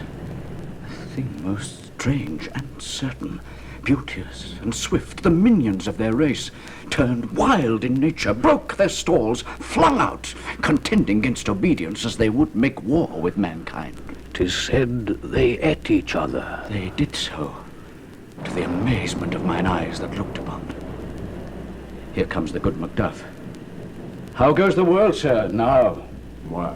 a thing most strange and certain, beauteous and swift, the minions of their race, turned wild in nature, broke their stalls, flung out, contending against obedience as they would make war with mankind. 'Tis said they ate each other. They did so, to the amazement of mine eyes that looked upon. Here comes the good Macbeth. How goes the world, sir, now? Why,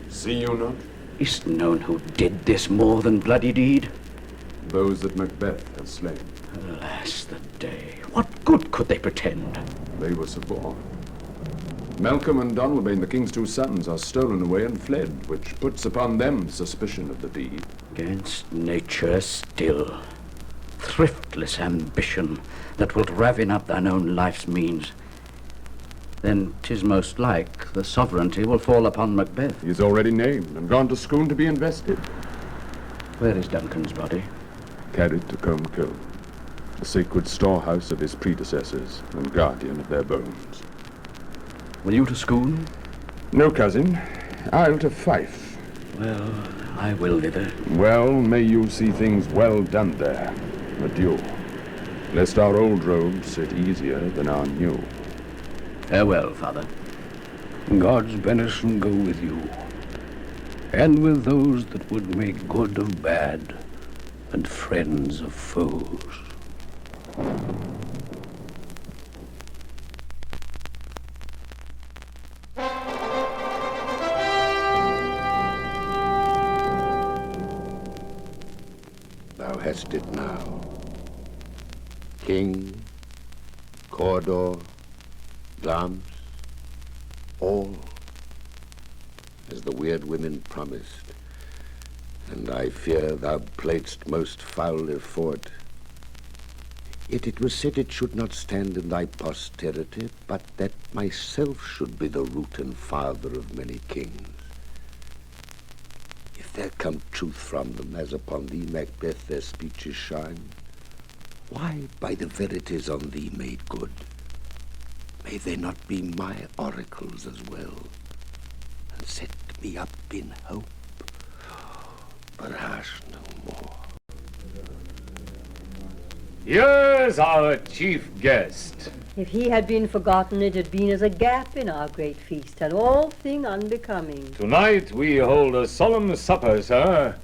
see you not? Is't known who did this more than bloody deed? Those that Macbeth has slain. Alas, the day. What good could they pretend? They were suborned. Malcolm and Donalbain, the king's 2 sons, are stolen away and fled, which puts upon them suspicion of the deed. Against nature still. Thriftless ambition that wilt ravin up thine own life's means. Then 'tis most like the sovereignty will fall upon Macbeth. He is already named and gone to Scone to be invested. Where is Duncan's body? Carried to Combe, the sacred storehouse of his predecessors and guardian of their bones. Will you to Scone? No, cousin. I'll to Fife. Well, I will thither. Well, may you see things well done there. Adieu. Lest our old roads sit easier than our new. Farewell, father. God's benison go with you, and with those that would make good of bad, and friends of foes. test it now. King, Cawdor, Glamis, all, as the weird women promised. And I fear thou playedst most foully for't. Yet it was said it should not stand in thy posterity, but that myself should be the root and father of many kings. If there come truth from them, as upon thee, Macbeth, their speeches shine, why, by the verities on thee made good, may they not be my oracles as well, and set me up in hope, but ask no more. Here's our chief guest. If he had been forgotten, it had been as a gap in our great feast, and all thing unbecoming. Tonight we hold a solemn supper, sir,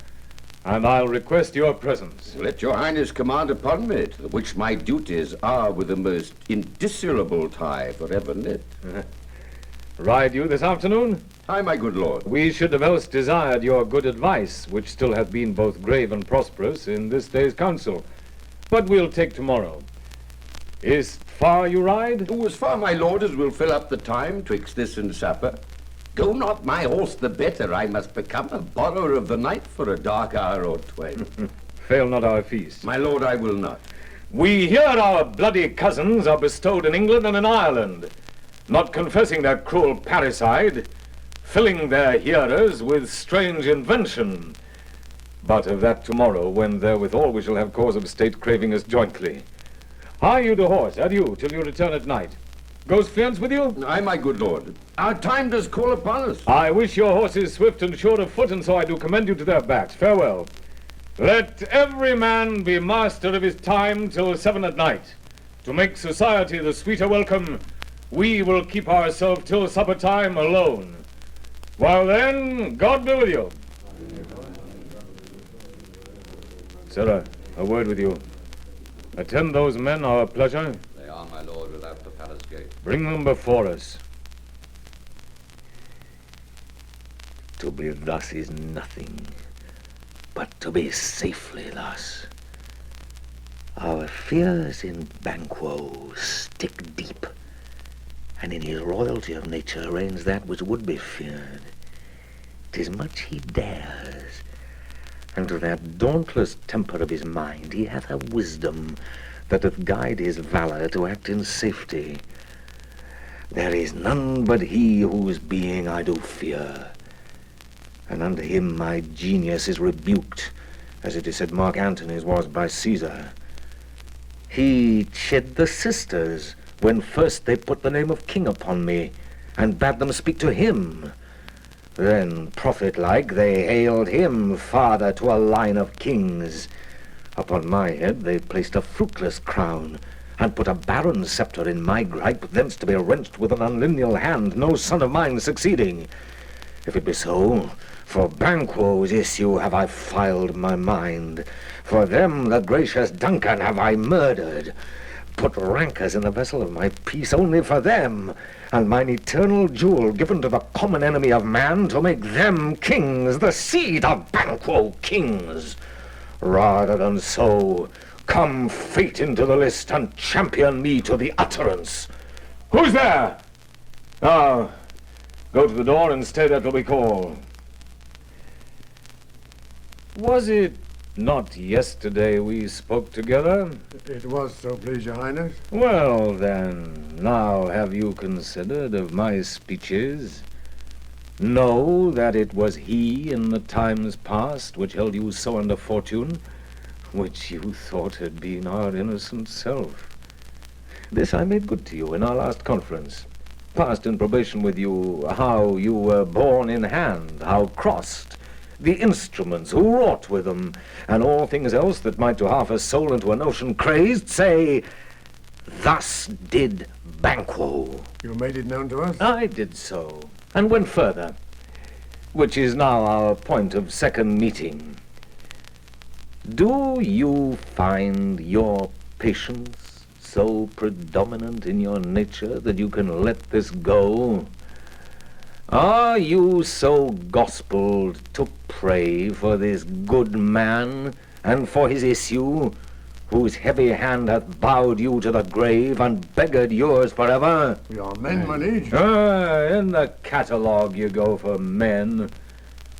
and I'll request your presence. Let your highness command upon me, to the which my duties are with the most indissoluble tie forever knit. Ride you this afternoon? Aye, my good lord. We should have else desired your good advice, which still hath been both grave and prosperous in this day's council. But we'll take tomorrow. Is't far you ride? Oh, as far, my lord, as will fill up the time twixt this and supper. Go not my horse the better, I must become a borrower of the night for a dark hour or twain. Fail not our feast. My lord, I will not. We hear our bloody cousins are bestowed in England and in Ireland, not confessing their cruel parricide, filling their hearers with strange invention. But of that tomorrow, when therewithal we shall have cause of state craving us jointly. Hie you to horse, adieu, till you return at night. Goes fiance with you? Aye, my good lord. Our time does call upon us. I wish your horses swift and sure of foot, and so I do commend you to their backs. Farewell. Let every man be master of his time till 7 at night. To make society the sweeter welcome, we will keep ourselves till supper time alone. While then, God be with you. Sirrah, a word with you. Attend those men our pleasure. They are, my lord, without the palace gate. Bring them before us. To be thus is nothing, but to be safely thus. Our fears in Banquo stick deep, and in his royalty of nature reigns that which would be feared. 'Tis much he dares, and to that dauntless temper of his mind he hath a wisdom that doth guide his valor to act in safety. There is none but he whose being I do fear, and under him my genius is rebuked, as it is said Mark Antony's was by Caesar. He chid the sisters when first they put the name of king upon me, and bade them speak to him. Then, prophet-like, they hailed him father to a line of kings. Upon my head they placed a fruitless crown, and put a barren scepter in my gripe, thence to be wrenched with an unlineal hand, no son of mine succeeding. If it be so, for Banquo's issue have I filed my mind. For them the gracious Duncan have I murdered. Put rankers in the vessel of my peace only for them, and mine eternal jewel given to the common enemy of man to make them kings, the seed of Banquo kings. Rather than so, come fate into the list and champion me to the utterance. Who's there? Now, go to the door and stay there till we call. Was it not yesterday we spoke together? It was, so please your highness. Well, then, now have you considered of my speeches? Know that it was he in the times past which held you so under fortune, which you thought had been our innocent self. This I made good to you in our last conference. Passed in probation with you how you were born in hand, how crossed, the instruments, who wrought with them, and all things else that might to half a soul and to a notion crazed, say, thus did Banquo. You made it known to us? I did so, and went further, which is now our point of second meeting. Do you find your patience so predominant in your nature that you can let this go? Are you so gospeled to pray for this good man and for his issue, whose heavy hand hath bowed you to the grave and beggared yours forever? We are men, my liege. In the catalogue you go for men,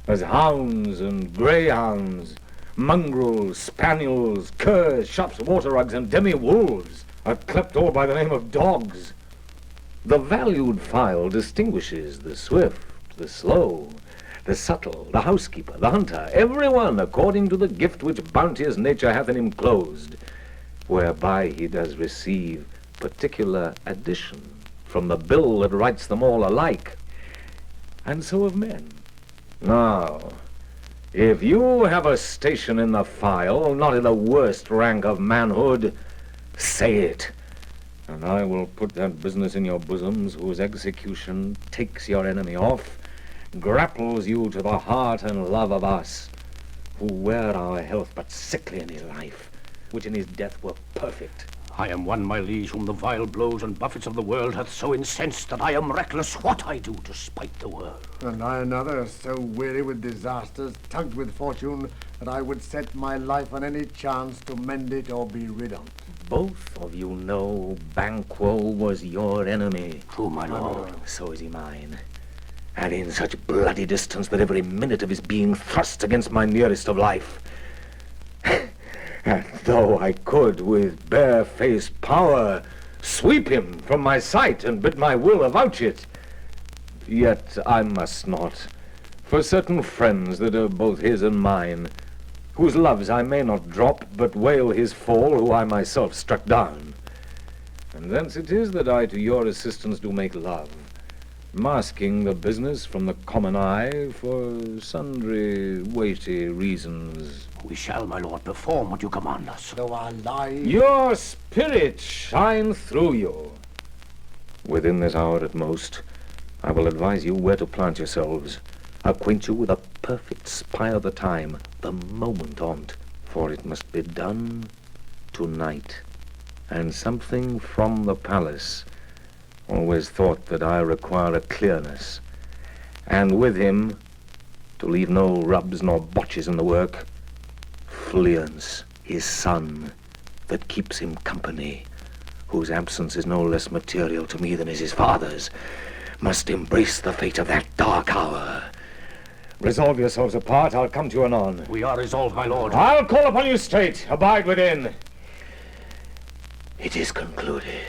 as hounds and greyhounds, mongrels, spaniels, curs, shops, water-rugs, and demi-wolves are clapped all by the name of dogs. The valued file distinguishes the swift, the slow, the subtle, the housekeeper, the hunter, everyone according to the gift which bounteous nature hath in him closed, whereby he does receive particular addition from the bill that writes them all alike, and so of men. Now, if you have a station in the file, not in the worst rank of manhood, say it, and I will put that business in your bosoms whose execution takes your enemy off, grapples you to the heart and love of us, who wear our health but sickly in his life, which in his death were perfect. I am one, my liege, whom the vile blows and buffets of the world hath so incensed that I am reckless what I do to spite the world. And I another, so weary with disasters, tugged with fortune, that I would set my life on any chance to mend it or be rid of. Both of you know Banquo was your enemy. True, my lord. So is he mine. And in such bloody distance that every minute of his being thrusts against my nearest of life. And though I could, with bare-faced power, sweep him from my sight and bid my will avouch it, yet I must not, for certain friends that are both his and mine, whose loves I may not drop, but wail his fall, who I myself struck down. And thence it is that I to your assistance do make love, masking the business from the common eye for sundry weighty reasons. We shall, my lord, perform what you command us. Though our lives... Your spirit shine through you. Within this hour at most, I will advise you where to plant yourselves, acquaint you with a perfect spy of the time, the moment on't, for it must be done tonight. And something from the palace always thought that I require a clearness, and with him, to leave no rubs nor botches in the work, Fleance, his son, that keeps him company, whose absence is no less material to me than is his father's, must embrace the fate of that dark hour. Resolve yourselves apart, I'll come to you anon. We are resolved, my lord. I'll call upon you straight, abide within. It is concluded.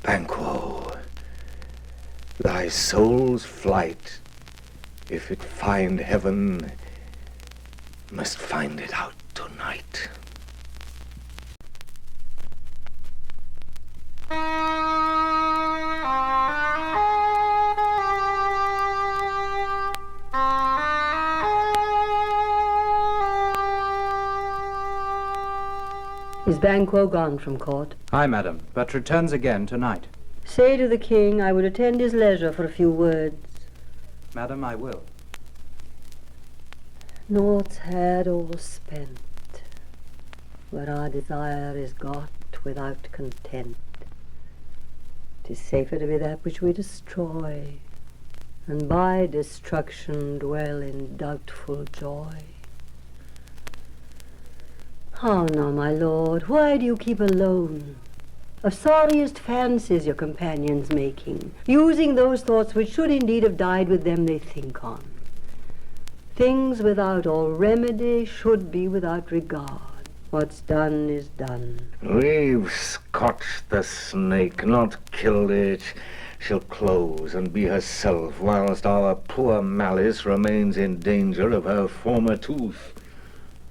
Banquo, thy soul's flight, if it find heaven, must find it out tonight. Is Banquo gone from court? Aye, madam, but returns again tonight. Say to the king I would attend his leisure for a few words. Madam, I will. Naught's had or spent, where our desire is got without content. 'Tis safer to be that which we destroy, and by destruction dwell in doubtful joy. How now, my lord, why do you keep alone? Of sorriest fancies your companions making, using those thoughts which should indeed have died with them they think on. Things without all remedy should be without regard. What's done is done. We've scotched the snake, not killed it. She'll close and be herself, whilst our poor malice remains in danger of her former tooth.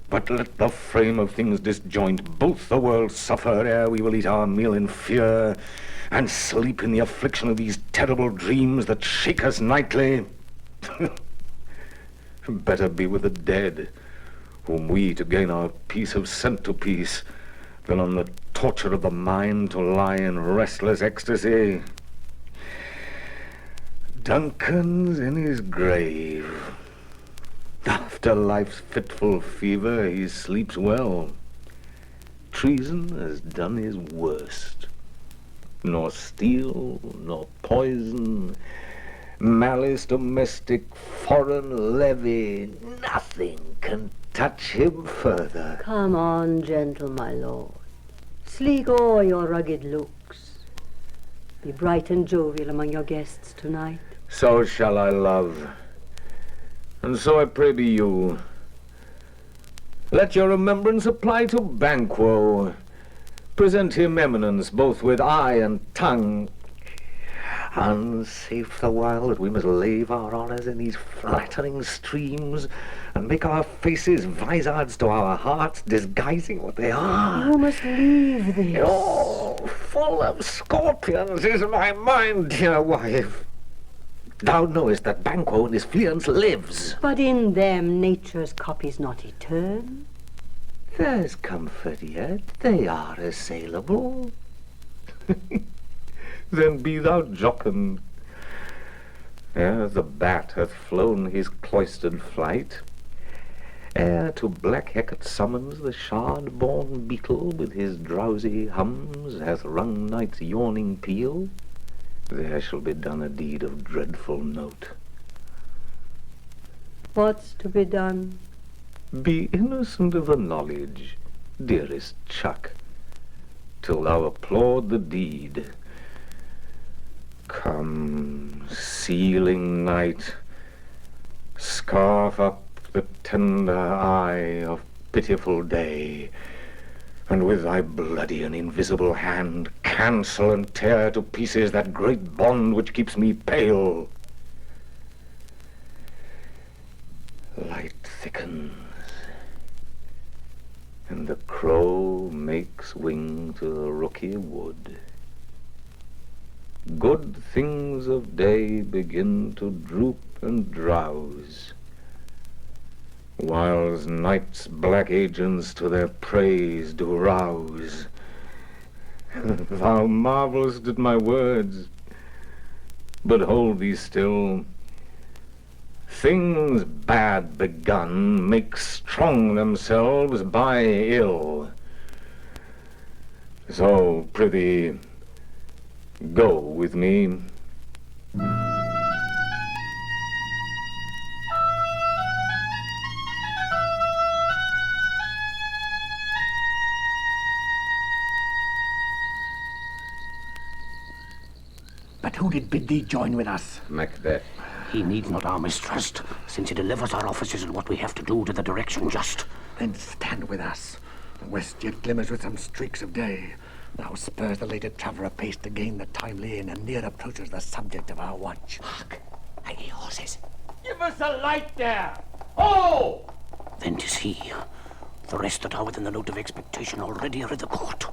But let the frame of things disjoint, both the worlds suffer, ere we will eat our meal in fear, and sleep in the affliction of these terrible dreams that shake us nightly. Better be with the dead, whom we to gain our peace have sent to peace, than on the torture of the mind to lie in restless ecstasy. Duncan's in his grave. After life's fitful fever, he sleeps well. Treason has done his worst. Nor steel, nor poison, malice domestic, foreign levy, nothing can touch him further. Come on, gentle my lord. Sleek o'er your rugged looks. Be bright and jovial among your guests tonight. So shall I love, and so I pray be you. Let your remembrance apply to Banquo. Present him eminence both with eye and tongue. Unsafe the while that we must lave our honours in these flattering streams, and make our faces vizards to our hearts, disguising what they are. You must leave this. Oh, full of scorpions is my mind, dear wife. Thou knowest that Banquo in his fleance lives. But in them nature's copies not etern. There's comfort yet. They are assailable. Then be thou jocund. Ere the bat hath flown his cloistered flight, ere to black Hecate summons the shard-born beetle with his drowsy hums hath rung night's yawning peal, there shall be done a deed of dreadful note. What's to be done? Be innocent of the knowledge, dearest Chuck, till thou applaud the deed. Come, sealing night, scarf up the tender eye of pitiful day, and with thy bloody and invisible hand cancel and tear to pieces that great bond which keeps me pale. Light thickens, and the crow makes wing to the rooky wood. Good things of day begin to droop and drowse, whiles night's black agents to their praise do rouse. Thou marvelest at my words, but hold thee still. Things bad begun make strong themselves by ill. So, prithee, go with me. But who did bid thee join with us? Macbeth. He needs not our mistrust, since he delivers our officers and what we have to do to the direction just. Then stand with us. The west yet glimmers with some streaks of day. Now spurs the lated traveller apace to gain the timely inn, and near approaches the subject of our watch. Hark! I hear horses. Give us a light there! Oh! Then 'tis he. The rest that are within the note of expectation already are at the court.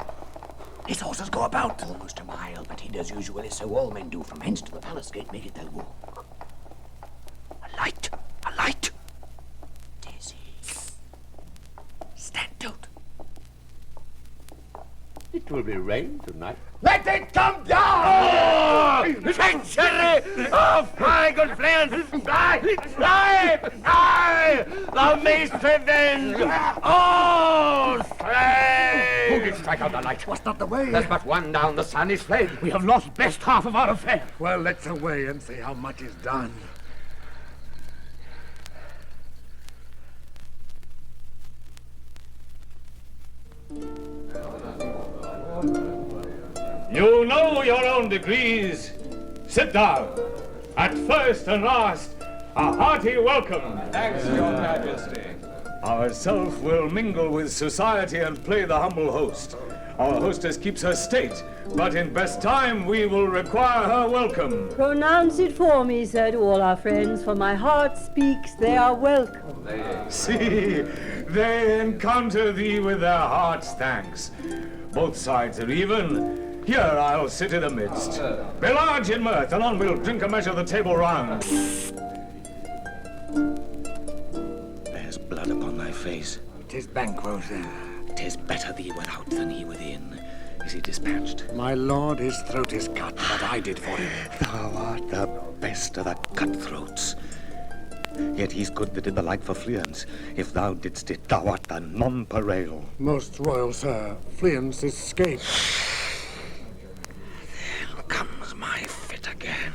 His horses go about almost a mile, but he does usually so all men do. From hence to the palace gate make it their walk. A light! A light! 'Tis he. Stand out. It will be rain tonight. Let it come down! Treachery! Oh, fly, good friends! Fly! Fly! Fly! Thou mayst revenge! Oh, slay! Who did strike out the light? Was not the way? There's but one down. The sun is fled. We have lost best half of our affair. Well, let's away and see how much is done. You know your own degrees. Sit down. At first and last, a hearty welcome. Thanks, Your Majesty. Ourself will mingle with society and play the humble host. Our hostess keeps her state, but in best time we will require her welcome. Pronounce it for me, sir, to all our friends, for my heart speaks they are welcome. See, they encounter thee with their heart's thanks. Both sides are even. Here I'll sit in the midst. Be large in mirth, and on we'll drink a measure the table round. There's blood upon thy face. 'Tis Banquo, sir. 'Tis better thee without than he within. Is he dispatched? My lord, his throat is cut, but I did for him. Thou art the best of the cutthroats. Yet he's good that did the like for Fleance. If thou didst it, thou art the nonpareil. Most royal sir, Fleance escaped. There comes my fit again.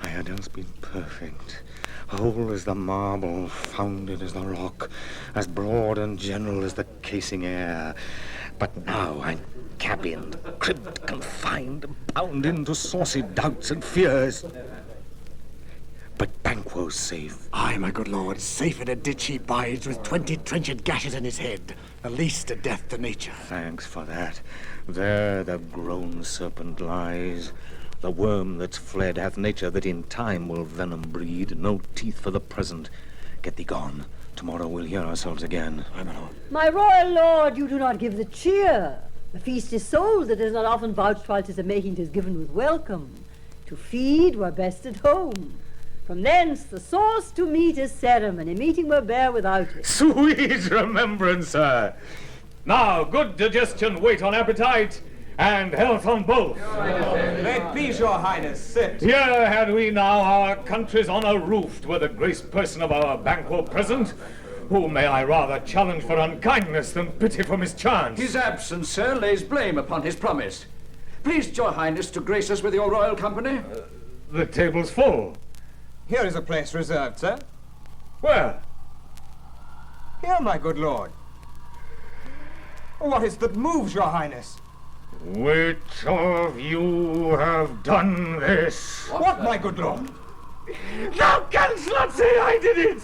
I had else been perfect. whole as the marble, founded as the rock, as broad and general as the casing air. But now I'm cabined, cribbed, confined, bound into saucy doubts and fears. But Banquo's safe. Aye, my good lord, safe in a ditch he bides, with 20 trenchant gashes in his head, the least a death to nature. Thanks for that. There the grown serpent lies. The worm that's fled hath nature that in time will venom breed. No teeth for the present. Get thee gone. Tomorrow we'll hear ourselves again. Aye, my lord. My royal lord, you do not give the cheer. The feast is sold that is not often vouched while 'tis a making 'tis given with welcome. To feed were best at home. From thence the sauce to meat is ceremony. Meeting were bare without it. Sweet remembrance, sir. Now, good digestion wait on appetite, and health on both. May it please your highness, sit. Here had we now our country's honor roofed with the graced person of our Banquo present, who may I rather challenge for unkindness than pity for mischance. His absence, sir, lays blame upon his promise. Please, your highness, to grace us with your royal company. The table's full. Here is a place reserved, sir. Where? Here, my good lord. What is that moves your highness? Which of you have done this? What, my good lord? Thou canst not say I did it!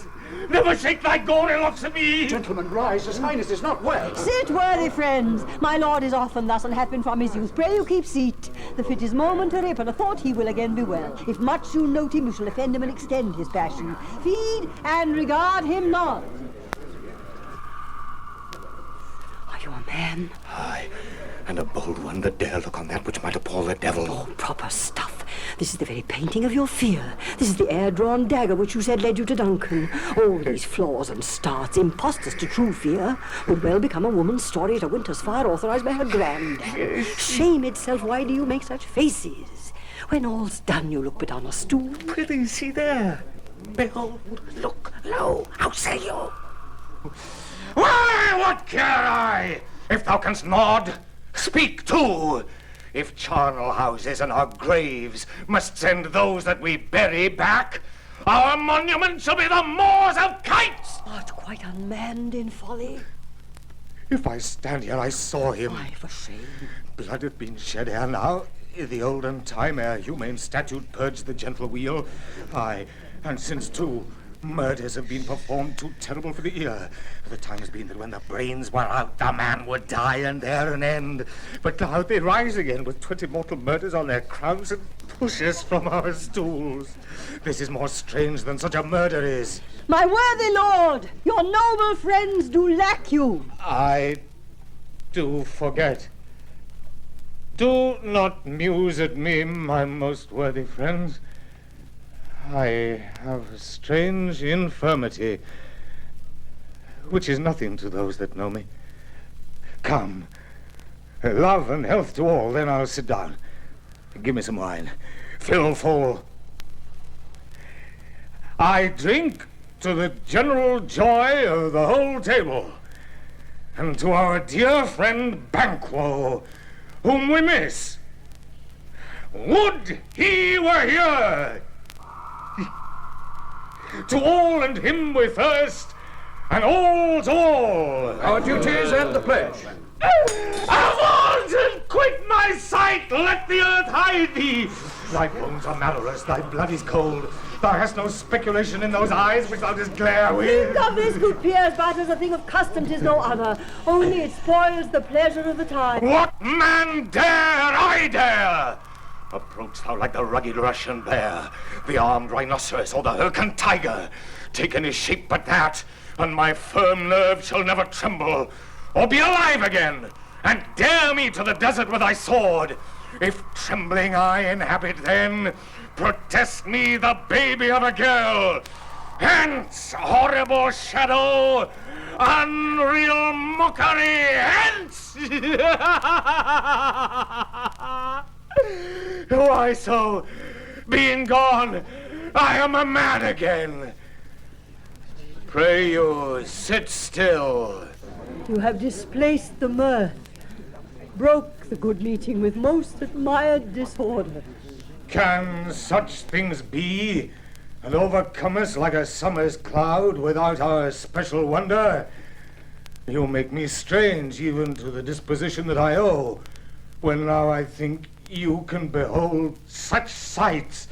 Never shake thy gory locks at me! Gentlemen, rise. His highness is not well. Sit, worthy friends. My lord is often thus and hath been from his youth. Pray you keep seat. The fit is momentary, but a thought he will again be well. If much you note him, you shall offend him and extend his passion. Feed and regard him not. Are you a man? Aye, and a bold one that dare look on that which might appall the devil. Oh, proper stuff. This is the very painting of your fear. This is the air-drawn dagger which you said led you to Duncan. All these flaws and starts, impostors to true fear, would well become a woman's story at a winter's fire authorized by her granddad. Shame itself, why do you make such faces? When all's done, you look but on a stool. Prithee, see there. Behold, look, lo, how say you? Why, what care I? If thou canst nod, speak too. If charnel houses and our graves must send those that we bury back, our monument shall be the moors of kites! Art quite unmanned in folly? If I stand here, I saw him. Why, for shame. Blood hath been shed ere now, i' the olden time, ere humane statute purged the gentle wheel. Aye, and since too, murders have been performed too terrible for the ear. The time has been that when the brains were out, the man would die, and there an end. But now they rise again with 20 mortal murders on their crowns and push us from our stools. This is more strange than such a murder is. My worthy lord, your noble friends do lack you. I do forget. Do not muse at me, my most worthy friends. I have a strange infirmity, which is nothing to those that know me. Come, love and health to all, then I'll sit down. Give me some wine. Fill full. I drink to the general joy of the whole table, and to our dear friend Banquo, whom we miss. Would he were here! To all and him we thirst, and all to all. Our duties and the pledge. Avaunt and quit my sight! Let the earth hide thee! Thy bones are marrowless, thy blood is cold. Thou hast no speculation in those eyes which thou dost glare with. Think of this, good peers, but as a thing of custom 'tis no other. Only it spoils the pleasure of the time. What man dare? I dare! Approach thou like the rugged Russian bear, the armed rhinoceros, or the Hyrcan tiger. Take any shape but that, and my firm nerve shall never tremble, or be alive again, and dare me to the desert with thy sword. If trembling I inhabit then, protest me the baby of a girl. Hence, horrible shadow, unreal mockery, hence! Why so? Being gone, I am a man again. Pray you, sit still. You have displaced the mirth, broke the good meeting with most admired disorder. Can such things be? and overcome us like a summer's cloud without our special wonder. You make me strange even to the disposition that I owe, when now I think you can behold such sights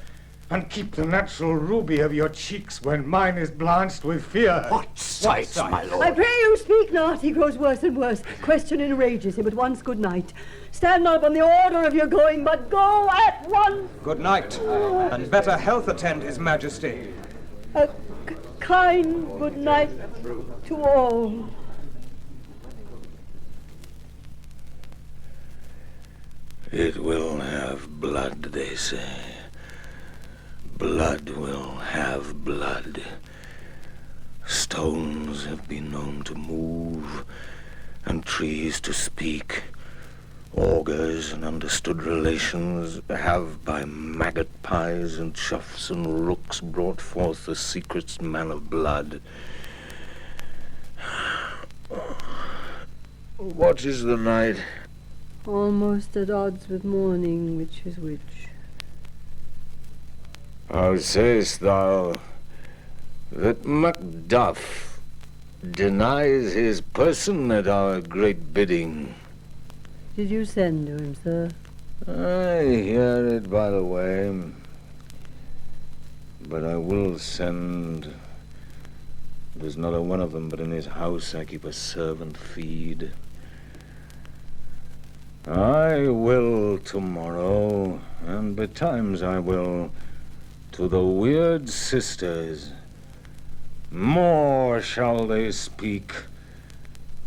and keep the natural ruby of your cheeks when mine is blanched with fear. What sights, my lord? I pray you speak not. He grows worse and worse. Question enrages him. At once, good night. Stand not upon the order of your going, but go at once. Good night, and better health attend his majesty. A kind good night to all. It will have blood, they say. Blood will have blood. Stones have been known to move, and trees to speak. Augurs and understood relations have by maggot pies and choughs and rooks brought forth the secrets man of blood. What is the night? Almost at odds with morning, which is which. How sayest thou that Macbeth denies his person at our great bidding? Did you send to him, sir? I hear it by the way, but I will send. There's not a one of them but in his house I keep a servant feed. I will tomorrow, and betimes I will, to the weird sisters. More shall they speak,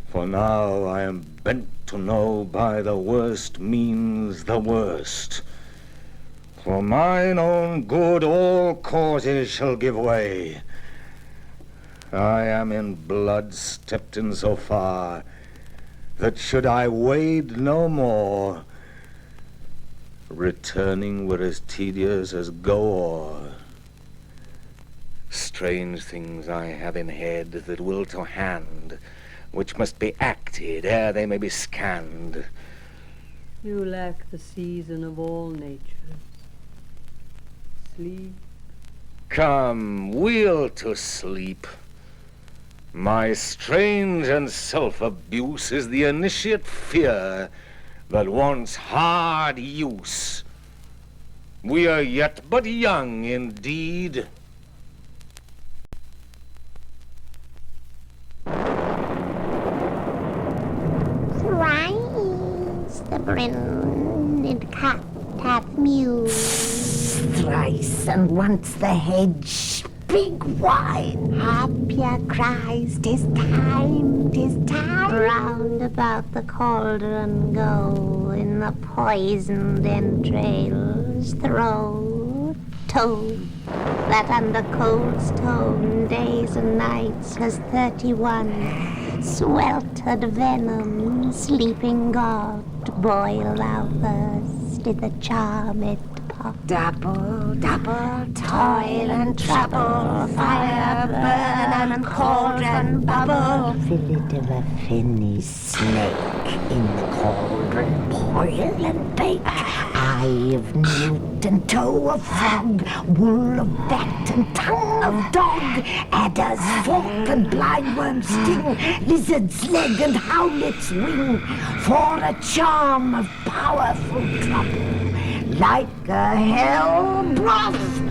for now I am bent to know by the worst means the worst. For mine own good all causes shall give way. I am in blood stepped in so far, that should I wade no more, returning were as tedious as go o'er. Strange things I have in head that will to hand, which must be acted ere they may be scanned. You lack the season of all natures. Sleep. Come, we'll to sleep. My strange and self-abuse is the initiate fear that wants hard use. We are yet but young indeed. Thrice the brinded cat hath mewed. Thrice and once the hedge big wine. Happier cries, 'tis time, 'tis time. Round about the cauldron go, in the poisoned entrails throw. Toad, that under cold stone days and nights has 31 sweltered venom, sleeping god, boil thou first i' the charmed pot. Double, double, toil and trouble, fire burn and cauldron bubble. Fillet of a finny snake in the cauldron, boil and bake. Eye of newt and toe of frog, wool of bat and tongue of dog, adder's fork and blindworm's sting, lizard's leg and howlet's wing, for a charm of powerful trouble, like a hell broth.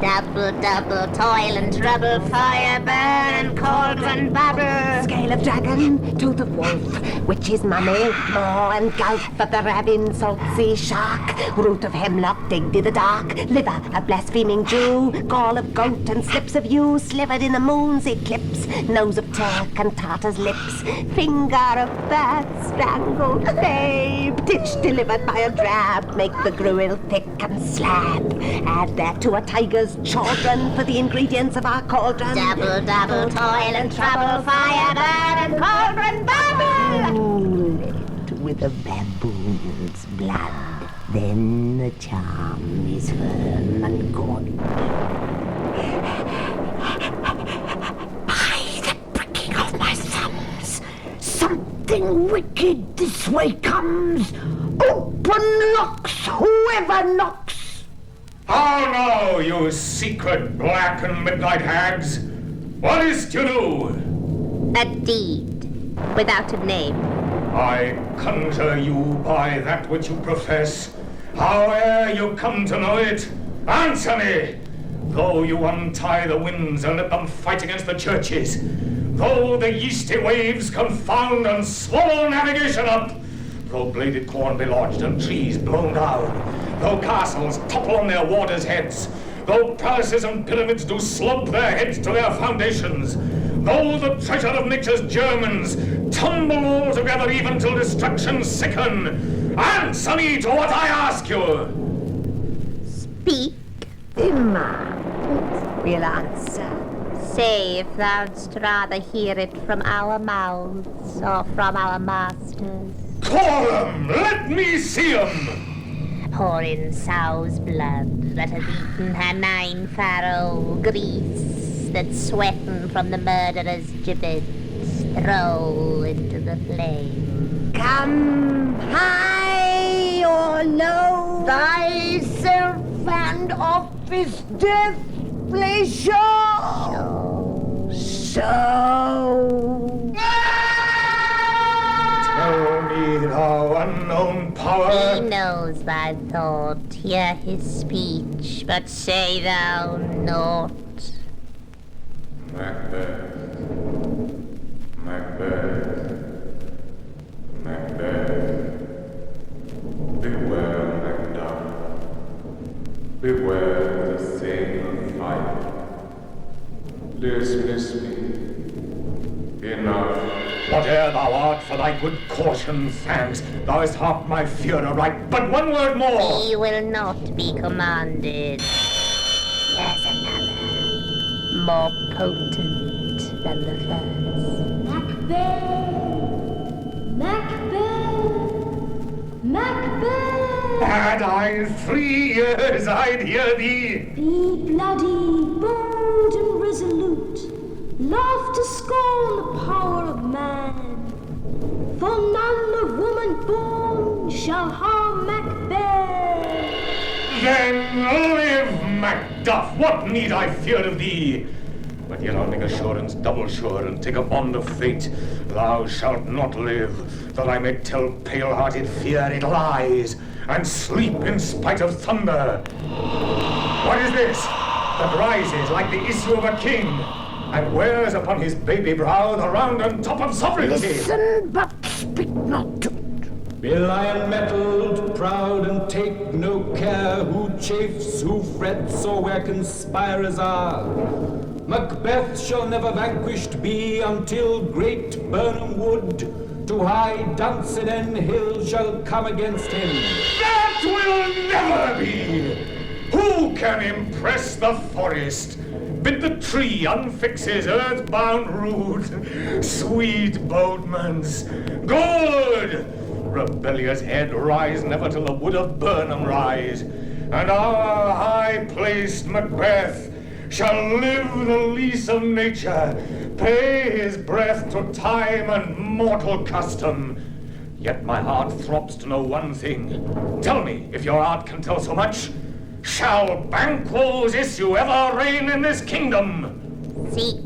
Double, double, toil and trouble, fire burn and cauldron bubble. Scale of dragon, tooth of wolf, witch's mummy, maw and gulf of the ravin, salt sea shark, root of hemlock digged i' the dark, liver of blaspheming Jew, gall of goat and slips of yew, slivered in the moon's eclipse, nose of Turk and Tartar's lips, finger of bat strangled babe, ditch delivered by a drab, make the gruel thick and slab, add thereto a tiger's children for the ingredients of our cauldron. Double, double, toil and trouble, fire burn and cauldron bubble. Cool it with a baboon's blood, then the charm is firm and good. By the pricking of my thumbs, something wicked this way comes. Open locks, whoever knocks. How now, you secret black and midnight hags? What is to do? A deed, without a name. I conjure you by that which you profess, howe'er you come to know it, answer me! Though you untie the winds and let them fight against the churches, though the yeasty waves confound and swallow navigation up, though bladed corn be lodged and trees blown down, though castles topple on their warders' heads, though palaces and pyramids do slump their heads to their foundations, though the treasure of nature's Germans tumble all together even till destruction sicken, answer me to what I ask you! Speak, The man will answer. say if thou'dst rather hear it from our mouths or from our masters. Call 'em! Let me see 'em! Pour in sow's blood that has eaten her 9 furrow grease, that's sweating from the murderer's gibbets, throw into the flame. Come high or low, thyself and of his death play show. So. Tell me, thou unknown power. He knows thy thought, hear his speech, but say thou naught. Macbeth. Macbeth. Macbeth. Beware, Macduff. Beware the thing of fight. Dismiss me. Enough. Whate'er thou art, for thy good caution, thanks. Thou hast harped my fear aright, but one word more. He will not be commanded. Here's another, more potent than the first. Macbeth! Macbeth! Macbeth! Had I 3 ears, I'd hear thee. Be bloody, bold and resolute. Love to scorn the power of man. For none of woman born shall harm Macbeth. Then live, Macduff. What need I fear of thee? But yet I'll make assurance double sure, and take a bond of fate. Thou shalt not live, that I may tell pale-hearted fear it lies, and sleep in spite of thunder. What is this that rises like the issue of a king, and wears upon his baby brow the round and top of sovereignty? Listen, but speak not to it. Be lion-mettled, proud, and take no care who chafes, who frets, or where conspirers are. Macbeth shall never vanquished be until great Burnham Wood to high Dunsinane Hill shall come against him. That will never be! Who can impress the forest? Bid the tree unfix his earth-bound root. Sweet bodemans, good! Rebellious head, rise never till the wood of Burnham rise, and our high-placed Macbeth shall live the lease of nature, pay his breath to time and mortal custom. Yet my heart throbs to know one thing. Tell me, if your art can tell so much, shall Banquo's issue ever reign in this kingdom? Seek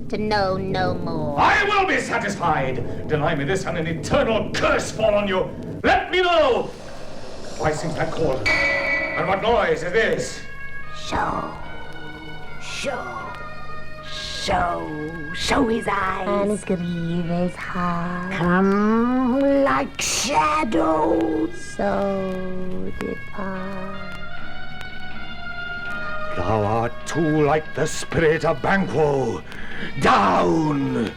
to know no more. I will be satisfied. Deny me this, and an eternal curse fall on you. Let me know. Why seems that call? And what noise is this? Show his eyes. And grieve his heart. Come like shadows. So depart. Thou art too like the spirit of Banquo. Down!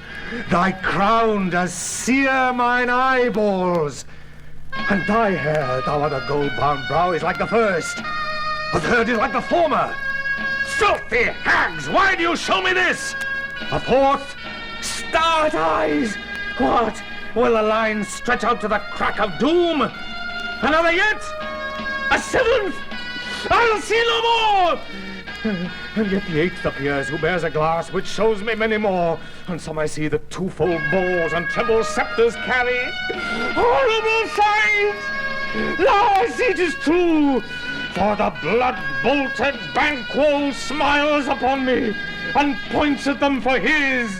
Thy crown does sear mine eyeballs. And thy hair, thou other gold-bound brow, is like the first. The third is like the former. Filthy hags, why do you show me this? A fourth, starred eyes. What? Will the line stretch out to the crack of doom? Another yet? A seventh? I'll see no more! And yet the 8th appears, who bears a glass which shows me many more. And some I see the twofold bowls and treble scepters carry. Horrible sight! Now I see 'tis true. For the blood-bolted Banquo smiles upon me and points at them for his.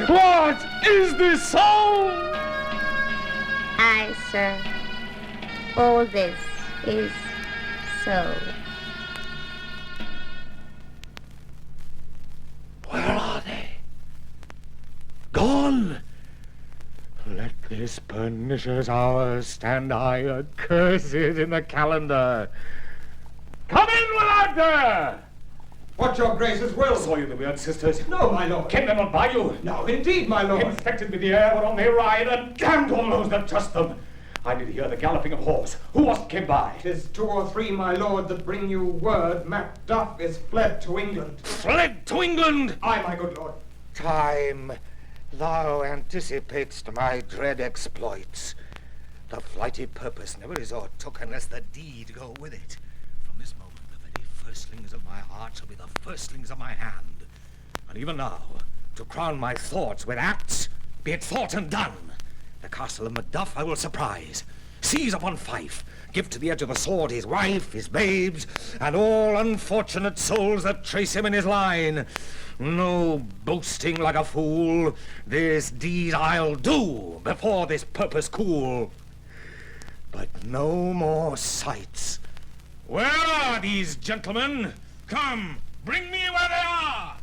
What is this sound? Aye, sir. All this is so. Where are they? Gone! Let this pernicious hour stand high accursed in the calendar. Come in without there! What your graces will. Saw you the weird sisters? No, my lord. Came they not by you? No, indeed, my lord. Infected with the air whereon they ride, and damned all those that trust them. I did hear the galloping of horse. Who was't came by? 'Tis 2 or 3, my lord, that bring you word Macbeth is fled to England. Fled to England? Aye, my good lord. Time, thou anticipatest my dread exploits. The flighty purpose never is o'ertook unless the deed go with it. From this moment, the very firstlings of my heart shall be the firstlings of my hand. And even now, to crown my thoughts with acts, be it thought and done. The castle of Macduff I will surprise, seize upon Fife, give to the edge of the sword his wife, his babes, and all unfortunate souls that trace him in his line. No boasting like a fool, this deed I'll do before this purpose cool. But no more sights. Where are these gentlemen? Come, bring me where they are!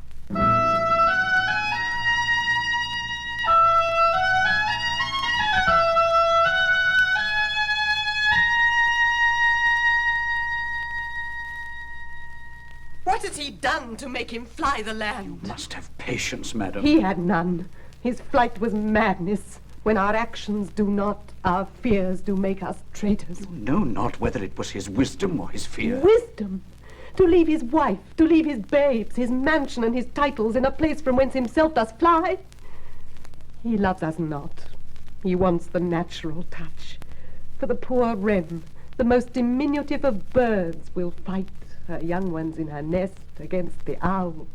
What has he done to make him fly the land? You must have patience, madam. He had none. His flight was madness. When our actions do not, our fears do make us traitors. You know not whether it was his wisdom or his fear. Wisdom! To leave his wife, to leave his babes, his mansion and his titles in a place from whence himself does fly. He loves us not. He wants the natural touch. For the poor wren, the most diminutive of birds, will fight her young ones in her nest against the owl.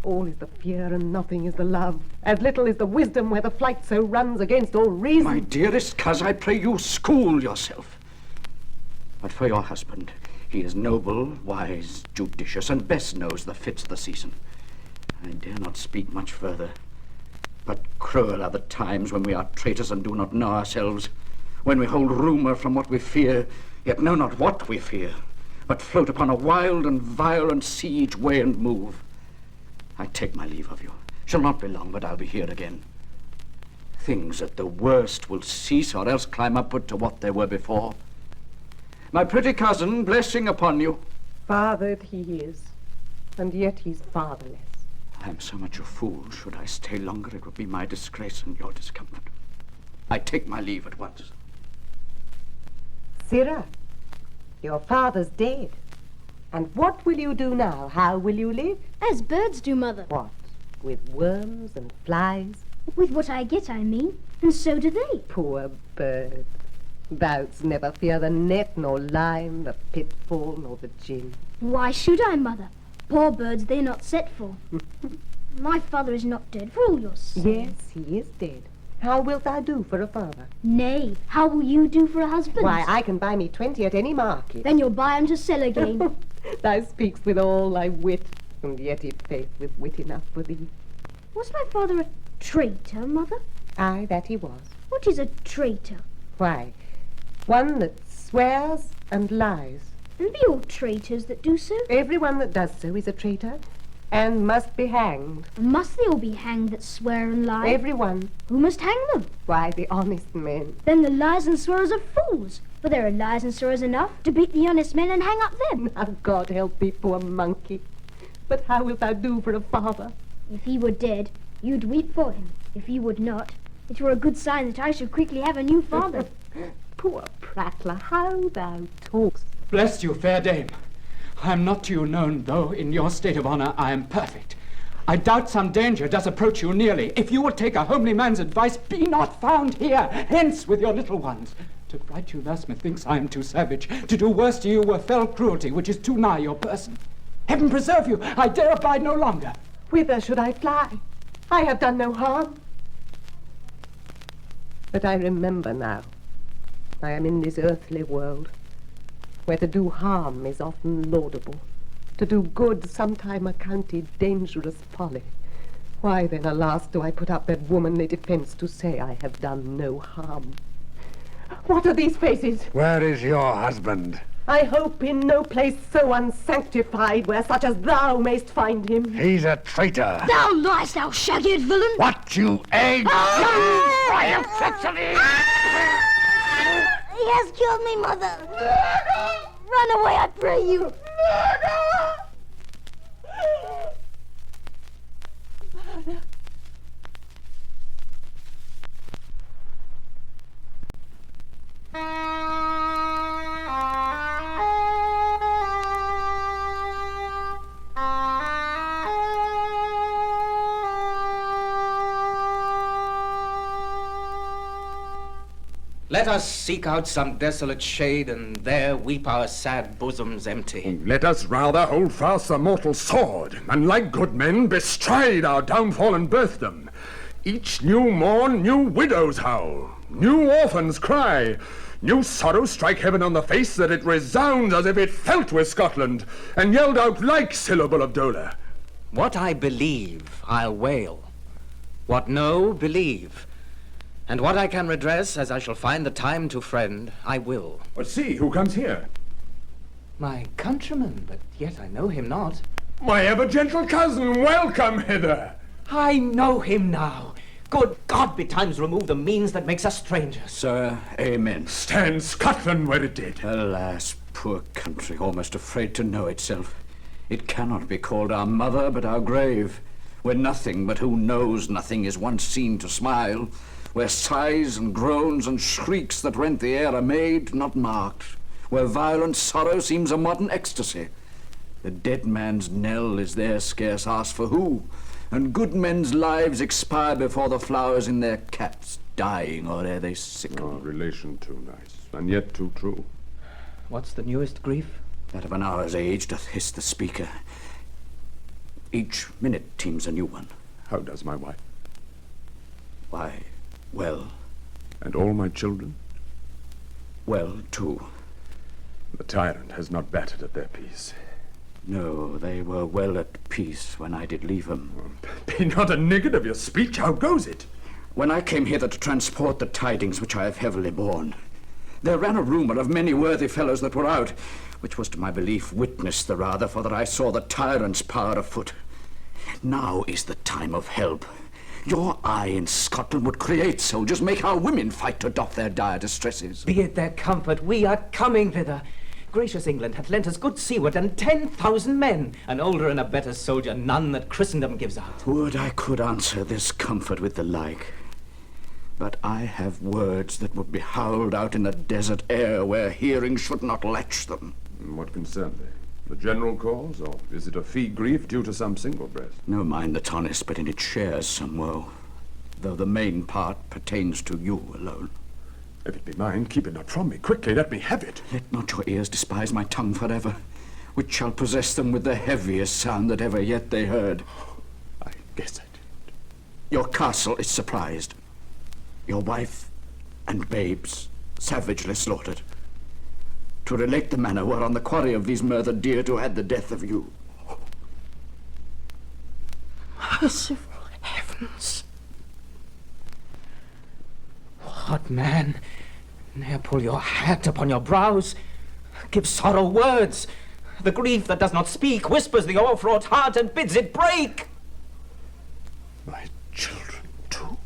All is the fear and nothing is the love. As little is the wisdom where the flight so runs against all reason. My dearest coz, I pray you school yourself. But for your husband, he is noble, wise, judicious, and best knows the fits of the season. I dare not speak much further. But cruel are the times when we are traitors and do not know ourselves, when we hold rumour from what we fear, yet know not what we fear, but float upon a wild and violent sea each way and move. I take my leave of you. Shall not be long, but I'll be here again. Things at the worst will cease, or else climb upward to what they were before. My pretty cousin, blessing upon you. Fathered he is, and yet he's fatherless. I am so much a fool. Should I stay longer, it would be my disgrace and your discomfort. I take my leave at once. Sirrah, your father's dead. And what will you do now? How will you live? As birds do, Mother. What? With worms and flies? With what I get, I mean. And so do they. Poor bird. Thou'dst never fear the net, nor line, the pitfall, nor the gin. Why should I, Mother? Poor birds they're not set for. My father is not dead, for all your sake. Yes, he is dead. How wilt thou do for a father? Nay, how will you do for a husband? Why, I can buy me 20 at any market. Then you'll buy 'em to sell again. Thou speakst with all thy wit, and yet if faith with wit enough for thee. Was my father a traitor, Mother? Aye, that he was. What is a traitor? Why, one that swears and lies. And be all traitors that do so? Everyone that does so is a traitor, and must be hanged. Must they all be hanged that swear and lie? Everyone. Who must hang them? Why, the honest men. Then the liars and swearers are fools, for there are liars and swearers enough to beat the honest men and hang up them. Now, God help thee, poor monkey. But how wilt thou do for a father? If he were dead, you'd weep for him. If he would not, it were a good sign that I should quickly have a new father. Poor prattler, how thou talkst. Bless you, fair dame. I am not to you known, though in your state of honour I am perfect. I doubt some danger does approach you nearly. If you will take a homely man's advice, be not found here. Hence with your little ones. To fright you thus, methinks I am too savage. To do worse to you were fell cruelty, which is too nigh your person. Heaven preserve you, I dare abide no longer. Whither should I fly? I have done no harm. But I remember now. I am in this earthly world. where to do harm is often laudable, to do good sometime accounted dangerous folly. Why then, alas, do I put up that womanly defense to say I have done no harm? What are these faces? Where is your husband? I hope in no place so unsanctified where such as thou mayst find him. He's a traitor. Thou liest, thou shaggy villain! What, you egg? Fire treachery! He has killed me, mother. Run away, I pray you. Let us seek out some desolate shade and there weep our sad bosoms empty. Let us rather hold fast the mortal sword, and like good men bestride our downfall and birth them. Each new morn, new widows howl, new orphans cry, new sorrows strike heaven on the face that it resounds as if it felt with Scotland, and yelled out like syllable of dolour. What I believe, I'll wail. What know, believe. And what I can redress, as I shall find the time to friend, I will. But see, who comes here? My countryman, but yet I know him not. My ever-gentle cousin, welcome hither. I know him now. Good God, betimes remove the means that makes us strangers. Sir, amen. Stand Scotland where it did. Alas, poor country, almost afraid to know itself. It cannot be called our mother, but our grave, where nothing but who knows nothing is once seen to smile, where sighs and groans and shrieks that rent the air are made, not marked, where violent sorrow seems a modern ecstasy. The dead man's knell is there scarce asked for who, and good men's lives expire before the flowers in their caps, dying or ere they sicken. Oh, relation too nice, and yet too true. What's the newest grief? That of an hour's age doth hiss the speaker. Each minute teems a new one. How does my wife? Why, well. And all my children? Well, too. The tyrant has not battered at their peace. No, they were well at peace when I did leave them. Be not a niggard of your speech. How goes it? When I came hither to transport the tidings which I have heavily borne, there ran a rumour of many worthy fellows that were out, which was to my belief witness the rather for that I saw the tyrant's power afoot. Now is the time of help. Your eye in Scotland would create soldiers, make our women fight to doff their dire distresses. Be it their comfort, we are coming thither. Gracious England hath lent us good seaward and 10,000 men, an older and a better soldier, none that Christendom gives out. Would I could answer this comfort with the like. But I have words that would be howled out in the desert air where hearing should not latch them. And what concern they? The general cause, or is it a fee grief due to some single breast? No mind that's honest, but in it shares some woe, though the main part pertains to you alone. If it be mine, keep it not from me. Quickly, let me have it. Let not your ears despise my tongue forever, which shall possess them with the heaviest sound that ever yet they heard. I guess I did. Your castle is surprised. Your wife and babes savagely slaughtered. To relate the manner whereon the quarry of these murthered deer to had the death of you. Merciful heavens! What man? Ne'er pull your hat upon your brows. Give sorrow words. The grief that does not speak whispers the o'erfraught heart and bids it break. My children, too.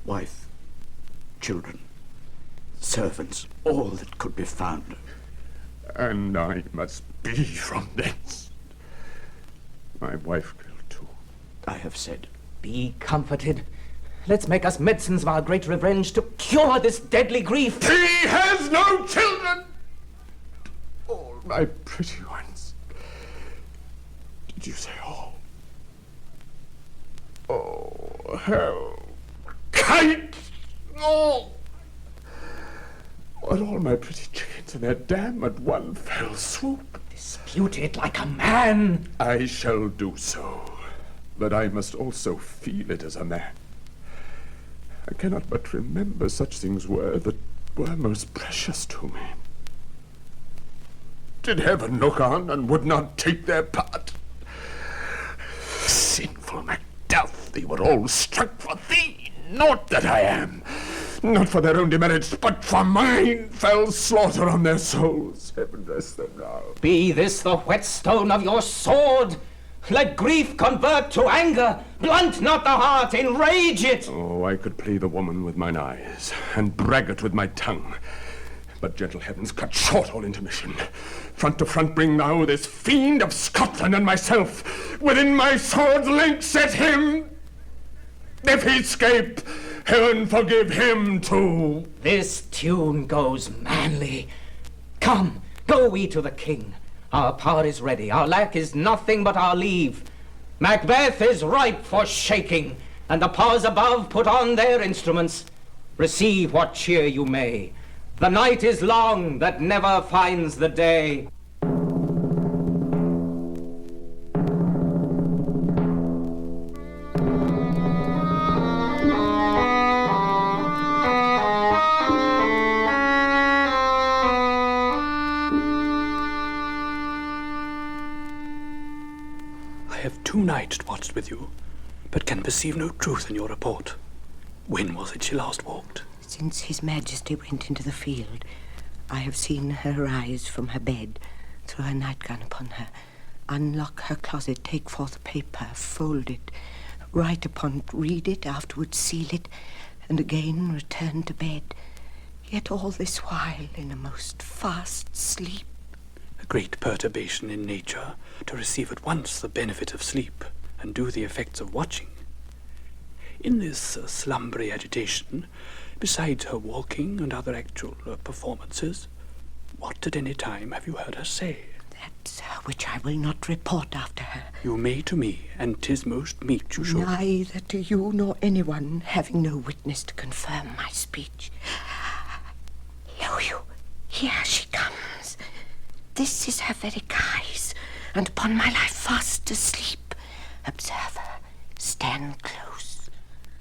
Wife, children, servants, all that could be found. And I must be from thence. My wife killed too. I have said. Be comforted. Let's make us medicines of our great revenge to cure this deadly grief. He has no children! All my pretty ones. Did you say all? Oh, how kite! Oh! What, all my pretty chickens and their dam at one fell swoop? Dispute it like a man. I shall do so, but I must also feel it as a man. I cannot but remember such things that were most precious to me. Did heaven look on and would not take their part? Sinful Macduff, they were all struck for thee, not that I am. Not for their own demerits, but for mine fell slaughter on their souls. Heaven rest them now. Be this the whetstone of your sword? Let grief convert to anger. Blunt not the heart, enrage it. Oh, I could play the woman with mine eyes, and braggart with my tongue. But gentle heavens, cut short all intermission. Front to front bring now this fiend of Scotland and myself. Within my sword's length set him. If he escape, heaven forgive him too. This tune goes manly. Come, go we to the king. Our power is ready. Our lack is nothing but our leave. Macbeth is ripe for shaking, and the powers above put on their instruments. Receive what cheer you may. The night is long that never finds the day. I have 2 nights watched with you, but can perceive no truth in your report. When was it she last walked? Since His Majesty went into the field, I have seen her rise from her bed, throw her nightgown upon her, unlock her closet, take forth a paper, fold it, write upon it, read it, afterwards seal it, and again return to bed. Yet all this while in a most fast sleep. A great perturbation in nature to receive at once the benefit of sleep and do the effects of watching. In this slumbery agitation, besides her walking and other actual performances, what at any time have you heard her say? That which I will not report after her. You may to me, and 'tis most meet you should. Neither to you nor anyone, having no witness to confirm my speech. Lo you, here she comes. This is her very guise, and upon my life fast asleep. Observe her, stand close.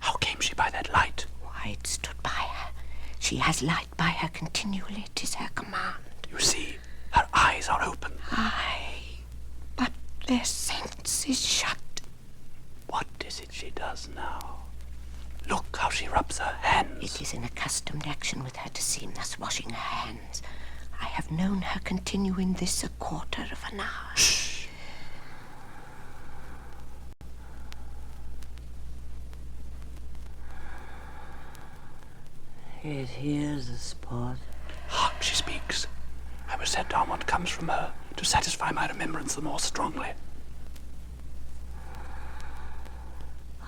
How came she by that light? Why, it stood by her. She has light by her continually, 'tis her command. You see, her eyes are open. Aye, but their sense is shut. What is it she does now? Look how she rubs her hands. It is an accustomed action with her to seem thus washing her hands. I have known her continuing this a quarter of an hour. Shh. It here's the spot. Hark, she speaks. I will set down what comes from her to satisfy my remembrance the more strongly.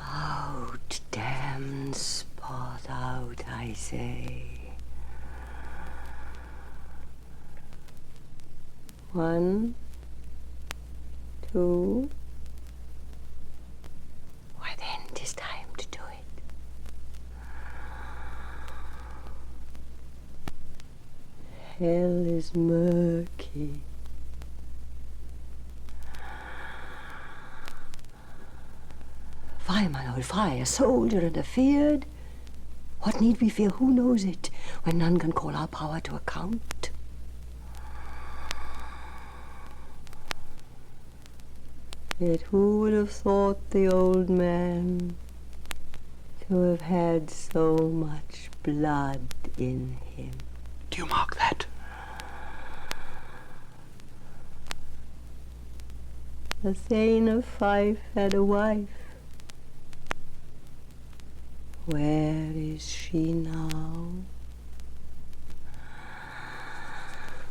Out, damned spot, out, I say. 1, 2. Why then, 'tis time to do it. Hell is murky. Fie, my lord, fie, a soldier and afeard. What need we fear? Who knows it, when none can call our power to account? Yet who would have thought the old man to have had so much blood in him? Do you mark that? The Thane of Fife had a wife. Where is she now?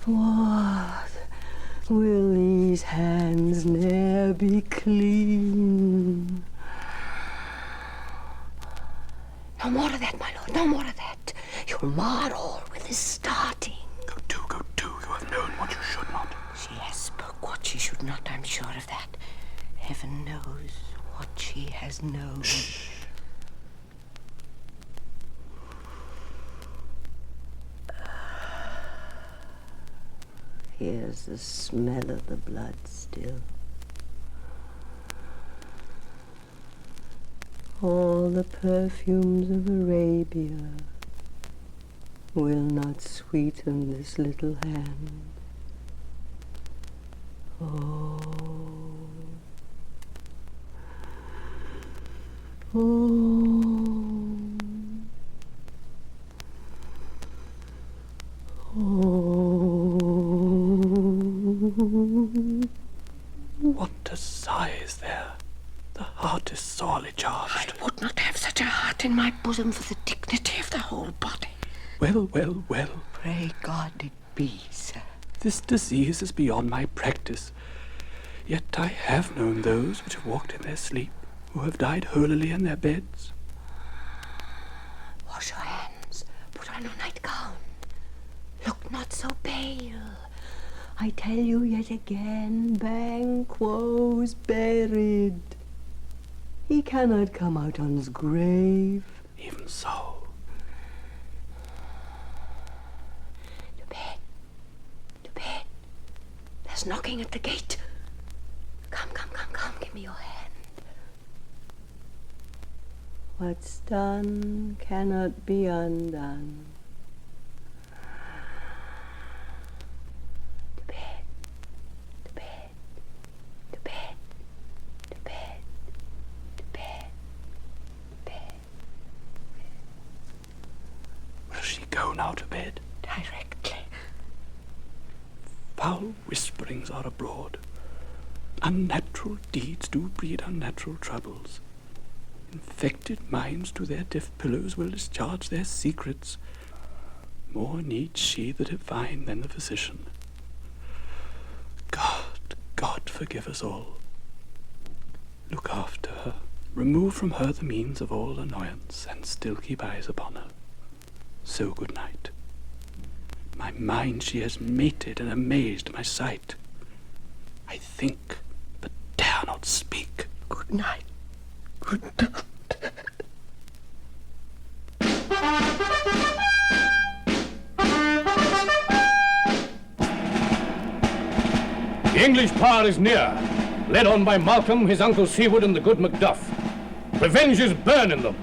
What? Will these hands ne'er be clean? No more of that, my lord, no more of that. You'll mar all with this starting. Go do, you have known what you should not. She has spoke what she should not, I'm sure of that. Heaven knows what she has known. Shh. Here's the smell of the blood still. All the perfumes of Arabia will not sweeten this little hand. What a sigh is there. The heart is sorely charged. I would not have such a heart in my bosom for the dignity of the whole body. Well, well, well. Pray God it be, sir. This disease is beyond my practice. Yet I have known those which have walked in their sleep, who have died holily in their beds. Wash your hands. Put on your nightgown. Look not so pale. I tell you yet again, Banquo's buried. He cannot come out on his grave. Even so. To bed. To bed. There's knocking at the gate. Come, give me your hand. What's done cannot be undone. To bed. To bed. To bed. To bed. To bed. Bed. Will she go now to bed? Directly. Foul whisperings are abroad. Unnatural deeds do breed unnatural troubles. Infected minds to their deaf pillows will discharge their secrets. More needs she the divine than the physician. God forgive us all. Look after her. Remove from her the means of all annoyance, and still keep eyes upon her. So good night. My mind she has mated and amazed my sight. I think, but dare not speak. Good night. Good night. The English power is near, led on by Malcolm, his uncle Seward, and the good Macduff. Revenge is burning them,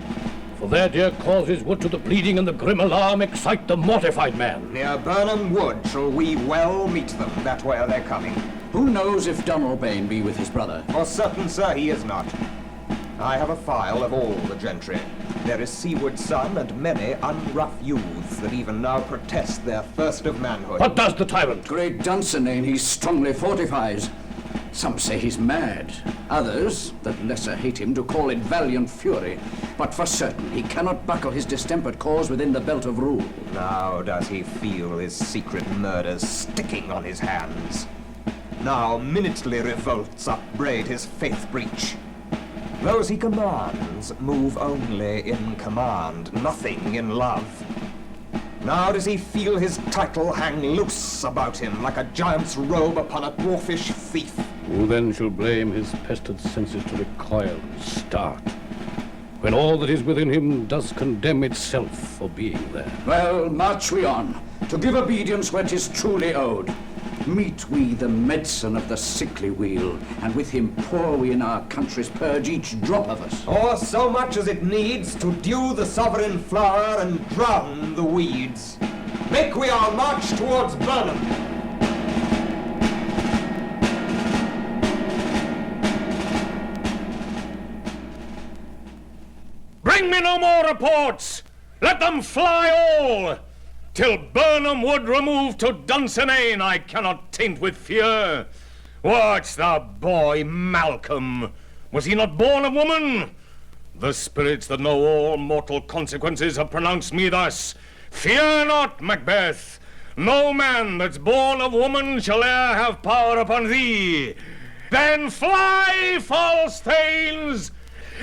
for their dear causes would to the bleeding and the grim alarm excite the mortified man. Near Burnham Wood shall we well meet them, that way they're coming. Who knows if Dunalbane be with his brother? For certain, sir, he is not. I have a file of all the gentry. There is Seward's son and many unrough youths that even now protest their thirst of manhood. What does the tyrant? Great Dunsinane he strongly fortifies. Some say he's mad. Others, that lesser hate him, do call it valiant fury. But for certain, he cannot buckle his distempered cause within the belt of rule. Now does he feel his secret murders sticking on his hands. Now minutely revolts upbraid his faith breach. Those he commands move only in command, nothing in love. Now does he feel his title hang loose about him like a giant's robe upon a dwarfish thief. Who then shall blame his pestered senses to recoil and start, when all that is within him does condemn itself for being there? Well, march we on, to give obedience where 'tis truly owed. Meet we the medicine of the sickly wheel, and with him pour we in our country's purge each drop of us. Or so much as it needs to dew the sovereign flower and drown the weeds. Make we our march towards Burnham. Bring me no more reports! Let them fly all! Till Burnham Wood remove to Dunsinane, I cannot taint with fear. What's the boy Malcolm? Was he not born of woman? The spirits that know all mortal consequences have pronounced me thus. Fear not, Macbeth. No man that's born of woman shall e'er have power upon thee. Then fly, false thanes,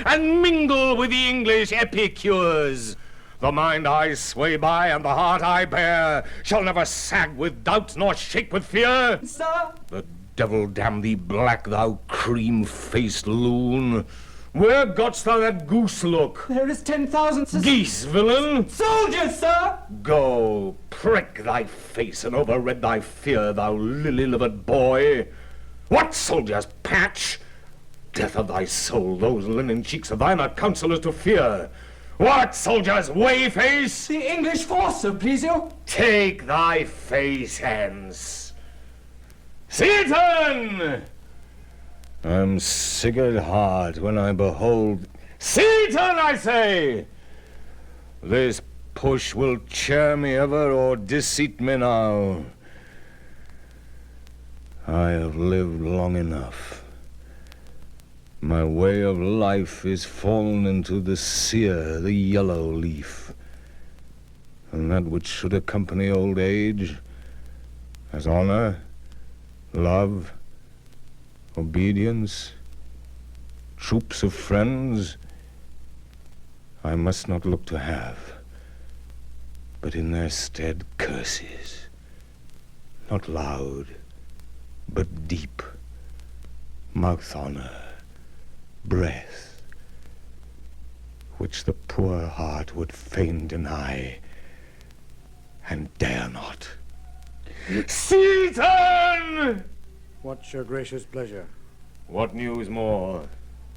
and mingle with the English epicures. The mind I sway by and the heart I bear shall never sag with doubt nor shake with fear. Sir? The devil damn thee black, thou cream-faced loon. Where gotst thou that goose look? There is 10,000... Geese, villain! Soldiers, sir! Go, prick thy face and overred thy fear, thou lily-livered boy. What soldiers, Patch? Death of thy soul, those linen cheeks of thine are counselors to fear. What soldiers, Wayface? The English force, so please you. Take thy face hence. Seaton! I'm sick at heart when I behold... Seaton, I say! This push will cheer me ever or deceit me now. I have lived long enough. My way of life is fallen into the sere, the yellow leaf. And that which should accompany old age, as honor, love, obedience, troops of friends, I must not look to have, but in their stead curses, not loud, but deep, mouth honor, breath, which the poor heart would fain deny, and dare not. Seaton! What's your gracious pleasure? What news more?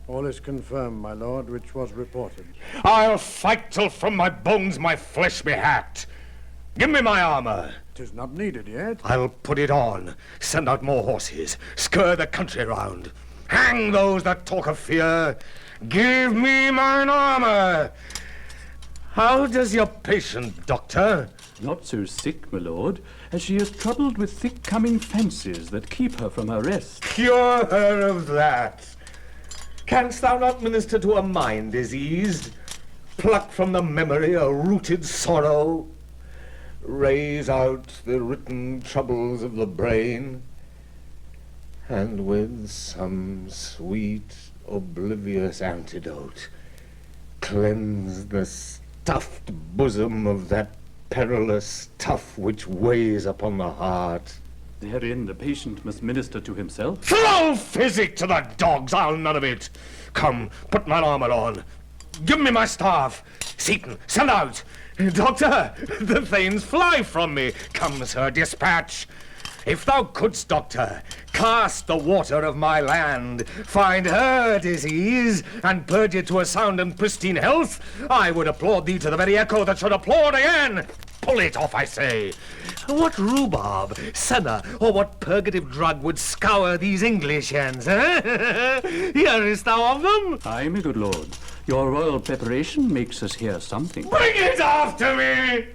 All is confirmed, my lord, which was reported. I'll fight till from my bones my flesh be hacked. Give me my armor. 'Tis not needed yet. I'll put it on, send out more horses, scur the country round. Hang those that talk of fear. Give me mine armor. How does your patient, doctor? Not so sick, my lord, as she is troubled with thick-coming fancies that keep her from her rest. Cure her of that. Canst thou not minister to a mind diseased? Pluck from the memory a rooted sorrow? Raise out the written troubles of the brain? And with some sweet, oblivious antidote, cleanse the stuffed bosom of that perilous stuff which weighs upon the heart. Therein the patient must minister to himself. Throw physic to the dogs, I'll none of it. Come, put mine armor on. Give me my staff. Seaton, send out. Doctor, the thanes fly from me. Comes her dispatch. If thou couldst, doctor, cast the water of my land, find her disease, and purge it to a sound and pristine health, I would applaud thee to the very echo that should applaud again. Pull it off, I say. What rhubarb, senna, or what purgative drug would scour these English hands, eh? Hearest thou of them? Aye, my good lord. Your royal preparation makes us hear something. Bring it after me!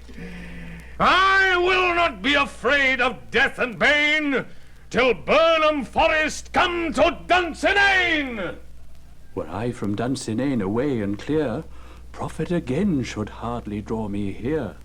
I will not be afraid of death and bane till Burnham Forest come to Dunsinane! Were I from Dunsinane away and clear, profit again should hardly draw me here.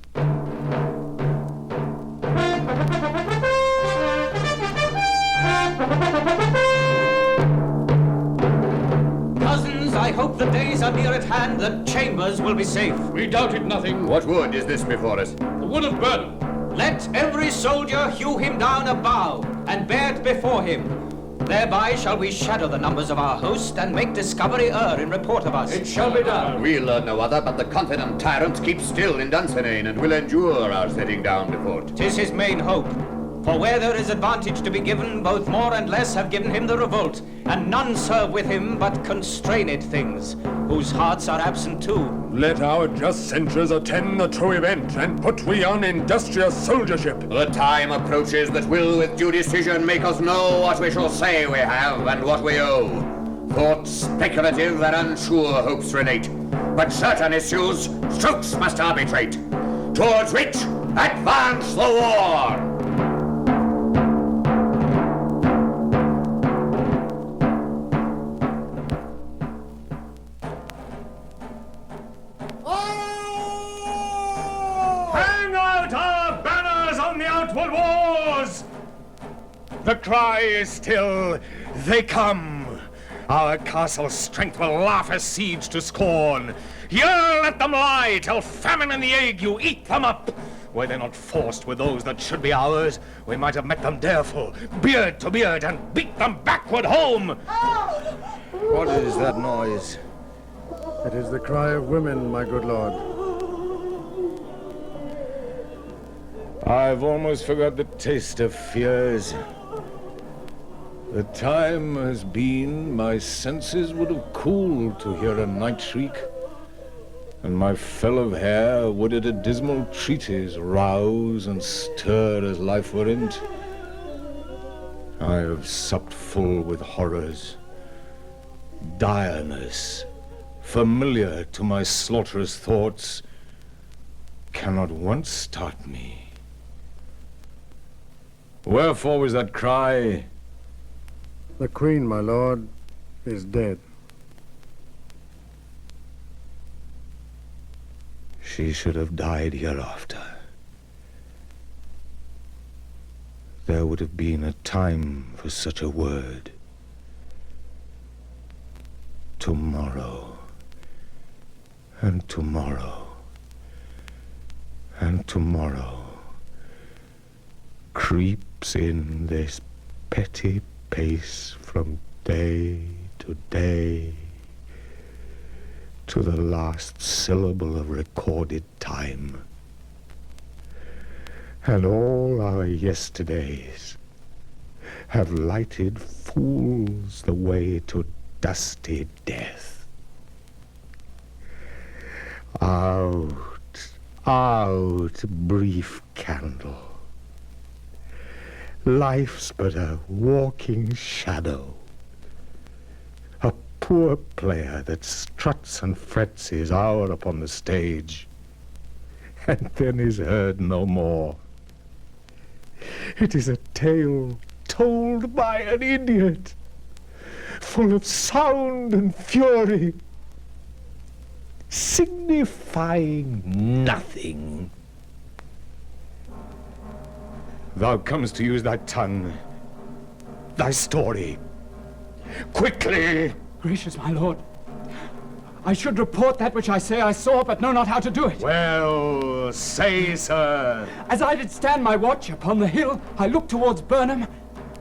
Cousins, I hope the days are near at hand that Chambers will be safe. We doubted nothing. What wood is this before us? The wood of Burnham. Let every soldier hew him down a bough and bear it before him. Thereby shall we shadow the numbers of our host and make discovery in report of us. It shall be done. We'll learn no other, but the confident tyrant keeps still in Dunsinane and will endure our setting down before it. 'Tis his main hope. For where there is advantage to be given, both more and less have given him the revolt, and none serve with him but constrained things, whose hearts are absent too. Let our just censures attend the true event, and put we on industrious soldiership. The time approaches that will with due decision make us know what we shall say we have and what we owe. Thoughts speculative and unsure hopes relate, but certain issues strokes must arbitrate. Towards which advance the war! The cry is still, they come. Our castle's strength will laugh a siege to scorn. Here let them lie till famine and the ague eat them up. Were they not forced with those that should be ours, we might have met them dareful, beard to beard, and beat them backward home. What is that noise? It is the cry of women, my good lord. I've almost forgot the taste of fears. The time has been my senses would have cooled to hear a night shriek, and my fill of hair would at a dismal treatise rouse and stir as life were in't. I have supped full with horrors. Direness, familiar to my slaughterous thoughts, cannot once start me. Wherefore was that cry? The Queen, my lord, is dead. She should have died hereafter. There would have been a time for such a word. Tomorrow, and tomorrow, and tomorrow creeps in this petty pace from day to day to the last syllable of recorded time. And all our yesterdays have lighted fools the way to dusty death. Out, out, brief candle. Life's but a walking shadow. A poor player that struts and frets his hour upon the stage, and then is heard no more. It is a tale told by an idiot, full of sound and fury, signifying nothing. Thou comest to use thy tongue, thy story. Quickly! Gracious, my lord. I should report that which I say I saw, but know not how to do it. Well, say, sir. As I did stand my watch upon the hill, I looked towards Burnham,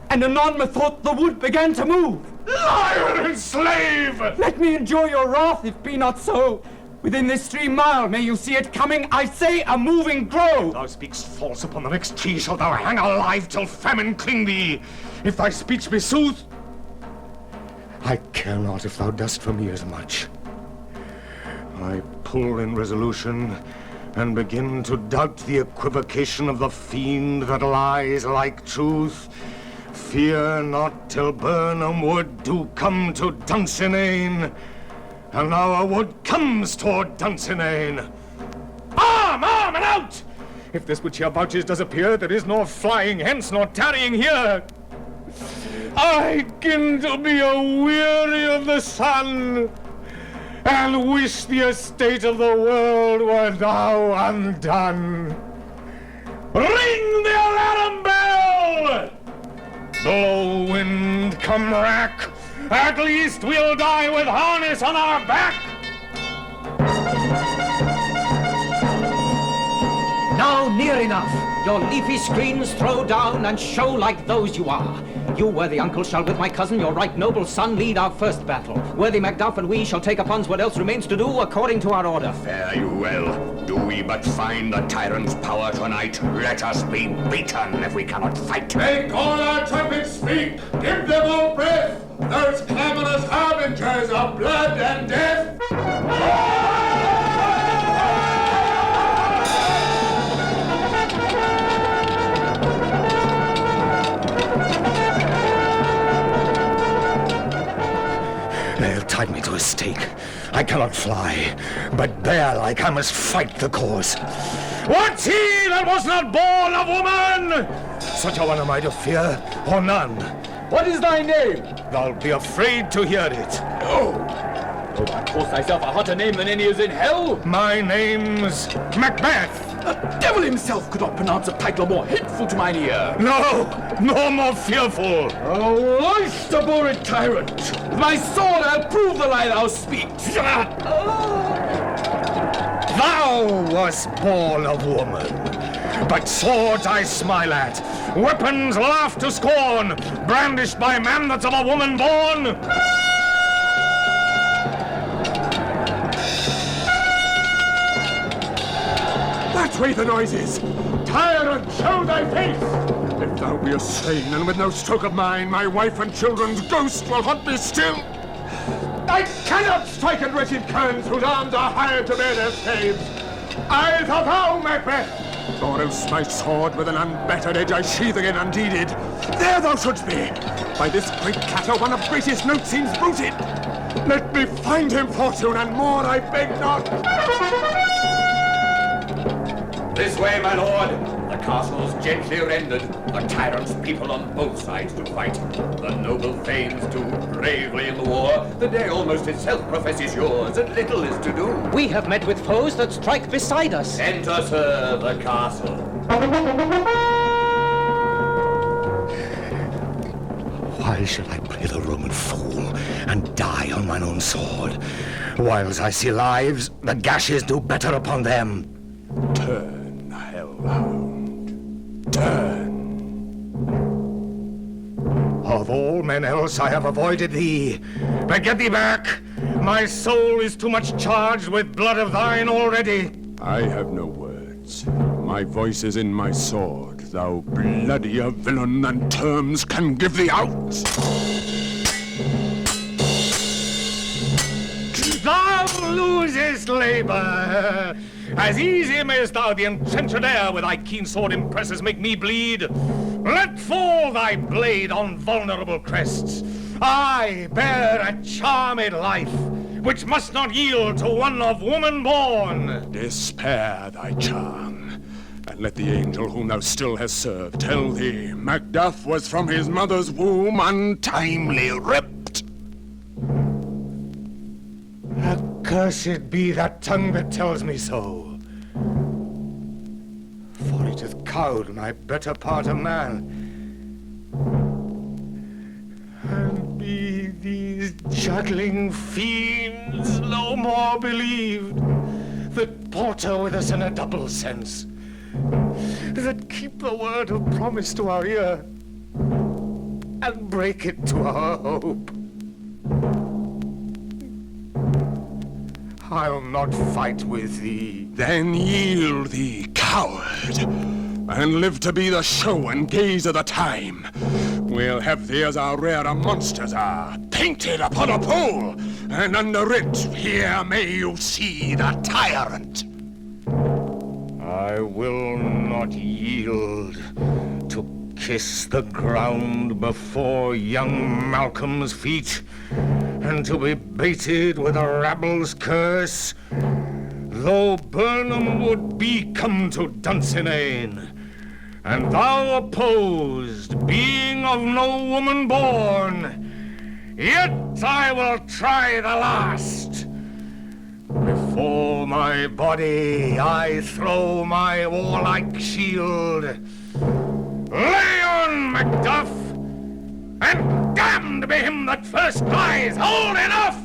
and anon methought the wood began to move. Liar and slave! Let me enjoy your wrath, if be not so. Within this 3 mile may you see it coming, I say, a moving grove. Thou speakst false. Upon the next tree shalt thou hang alive till famine cling thee. If thy speech be sooth, I care not if thou dost for me as much. I pull in resolution and begin to doubt the equivocation of the fiend that lies like truth. Fear not till Burnham wood do come to Dunsinane, and now a wood comes toward Dunsinane. Arm, arm, and out! If this which here vouches does appear, there is nor flying hence nor tarrying here. I begin to be a-weary of the sun, and wish the estate of the world were now undone. Ring the alarm bell! Blow, wind, come rack, at least we'll die with harness on our back. Now near enough. Your leafy screens throw down and show like those you are. You, worthy uncle, shall with my cousin, your right noble son, lead our first battle. Worthy Macduff and we shall take upon what else remains to do according to our order. Fare you well. Do we but find the tyrant's power tonight, let us be beaten if we cannot fight. Make all our trumpets speak! Give them all breath! Those clamorous harbingers of blood and death! They'll tie me to a stake. I cannot fly, but bear-like I must fight the cause. What's he that was not born of woman? Such a one am I to fear, or none. What is thy name? Thou'lt be afraid to hear it. Oh, thou callest thyself a hotter name than any is in hell? My name's Macbeth. The devil himself could not pronounce a title more hateful to mine ear. No, nor more fearful. O oyster-bored tyrant! With my sword I'll prove the lie thou speaks. Thou wast born of woman, but swords I smile at, weapons laugh to scorn, brandished by man that's of a woman born. That way the noise is! Tyrant, show thy face! If thou be a slain, and with no stroke of mine, my wife and children's ghost will haunt me still! I cannot strike at wretched kerns whose arms are hired to bear their staves! Eyes of thou, Macbeth! or else my sword with an unbattered edge I sheathe again undeeded. There thou shouldst be! By this great clatter one of greatest note seems rooted. Let me find him, Fortune, and more I beg not. This way, my lord. The castle's gently rendered. The tyrant's people on both sides do fight. The noble thanes do bravely in the war. The day almost itself professes yours, and little is to do. We have met with foes that strike beside us. Enter, sir, the castle. Why should I play the Roman fool and die on mine own sword? Whiles I see lives, the gashes do better upon them. Turn, hellhound, turn. Of all men else I have avoided thee. But get thee back. My soul is too much charged with blood of thine already. I have no words. My voice is in my sword. Thou bloodier villain than terms can give thee out. Thou losest labor. As easy mayst thou the enchanted air with thy keen sword impresses make me bleed. Let fall thy blade on vulnerable crests. I bear a charmed life, which must not yield to one of woman born. Despair thy charm, and let the angel whom thou still hast served tell thee Macduff was from his mother's womb untimely ripped. Accursed be that tongue that tells me so, for it hath cowed my better part of man. And be these juggling fiends no more believed, that palter with us in a double sense, that keep the word of promise to our ear, and break it to our hope. I'll not fight with thee. Then yield thee, coward, and live to be the show and gaze of the time. We'll have thee as our rarer monsters are, painted upon a pole, and under it, here may you see the tyrant. I will not yield to kiss the ground before young Malcolm's feet, and to be baited with a rabble's curse, though Burnham would be come to Dunsinane, and thou opposed, being of no woman born, yet I will try the last. Before my body I throw my warlike shield. Lay on, Macduff, and damned be him that first cries, hold enough!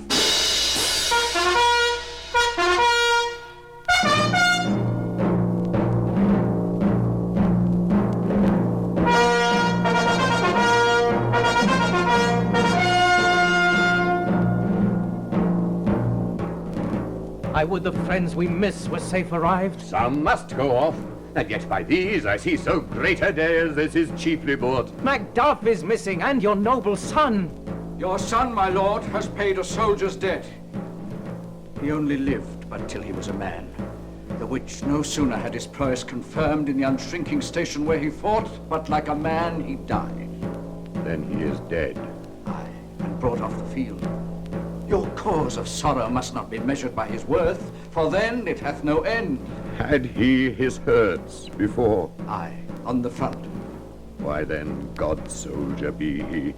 I would the friends we miss were safe arrived. Some must go off, and yet by these I see so great a day as this is chiefly bought. Macduff is missing, and your noble son. Your son, my lord, has paid a soldier's debt. He only lived but till he was a man, the which no sooner had his prowess confirmed in the unshrinking station where he fought, but like a man he died. Then he is dead. Aye, and brought off the field. Your cause of sorrow must not be measured by his worth, for then it hath no end. Had he his hurts before? Aye, on the front. Why then, God's soldier be he.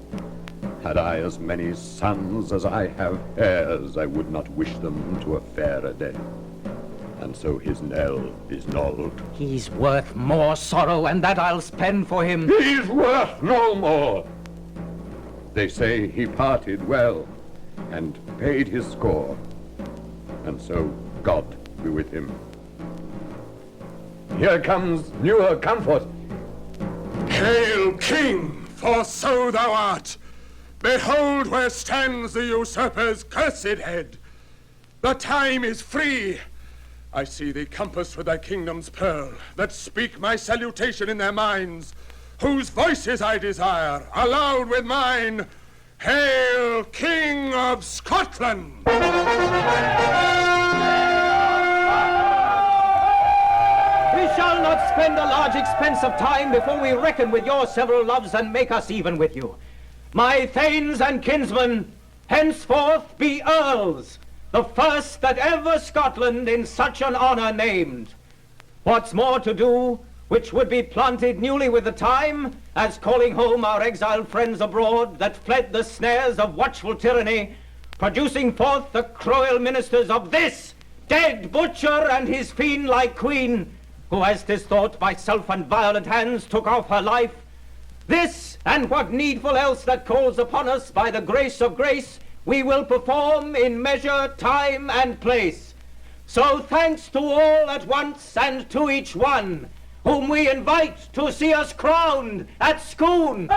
Had I as many sons as I have heirs, I would not wish them to a fairer death. And so his knell is nulled. He's worth more sorrow, and that I'll spend for him. He's worth no more. They say he parted well, and paid his score, and so God be with him. Here comes newer comfort. Hail, King, for so thou art. Behold where stands the usurper's cursed head. The time is free. I see thee compassed with thy kingdom's pearl, that speak my salutation in their minds, whose voices I desire, aloud with mine. Hail, King of Scotland! His shall not spend a large expense of time before we reckon with your several loves and make us even with you. My thanes and kinsmen henceforth be earls, the first that ever Scotland in such an honour named. What's more to do, which would be planted newly with the time, as calling home our exiled friends abroad that fled the snares of watchful tyranny, producing forth the cruel ministers of this dead butcher and his fiend-like queen, who, as 'tis thought, by self and violent hands took off her life. This, and what needful else that calls upon us by the grace of grace, we will perform in measure, time, and place. So thanks to all at once and to each one, whom we invite to see us crowned at Scone.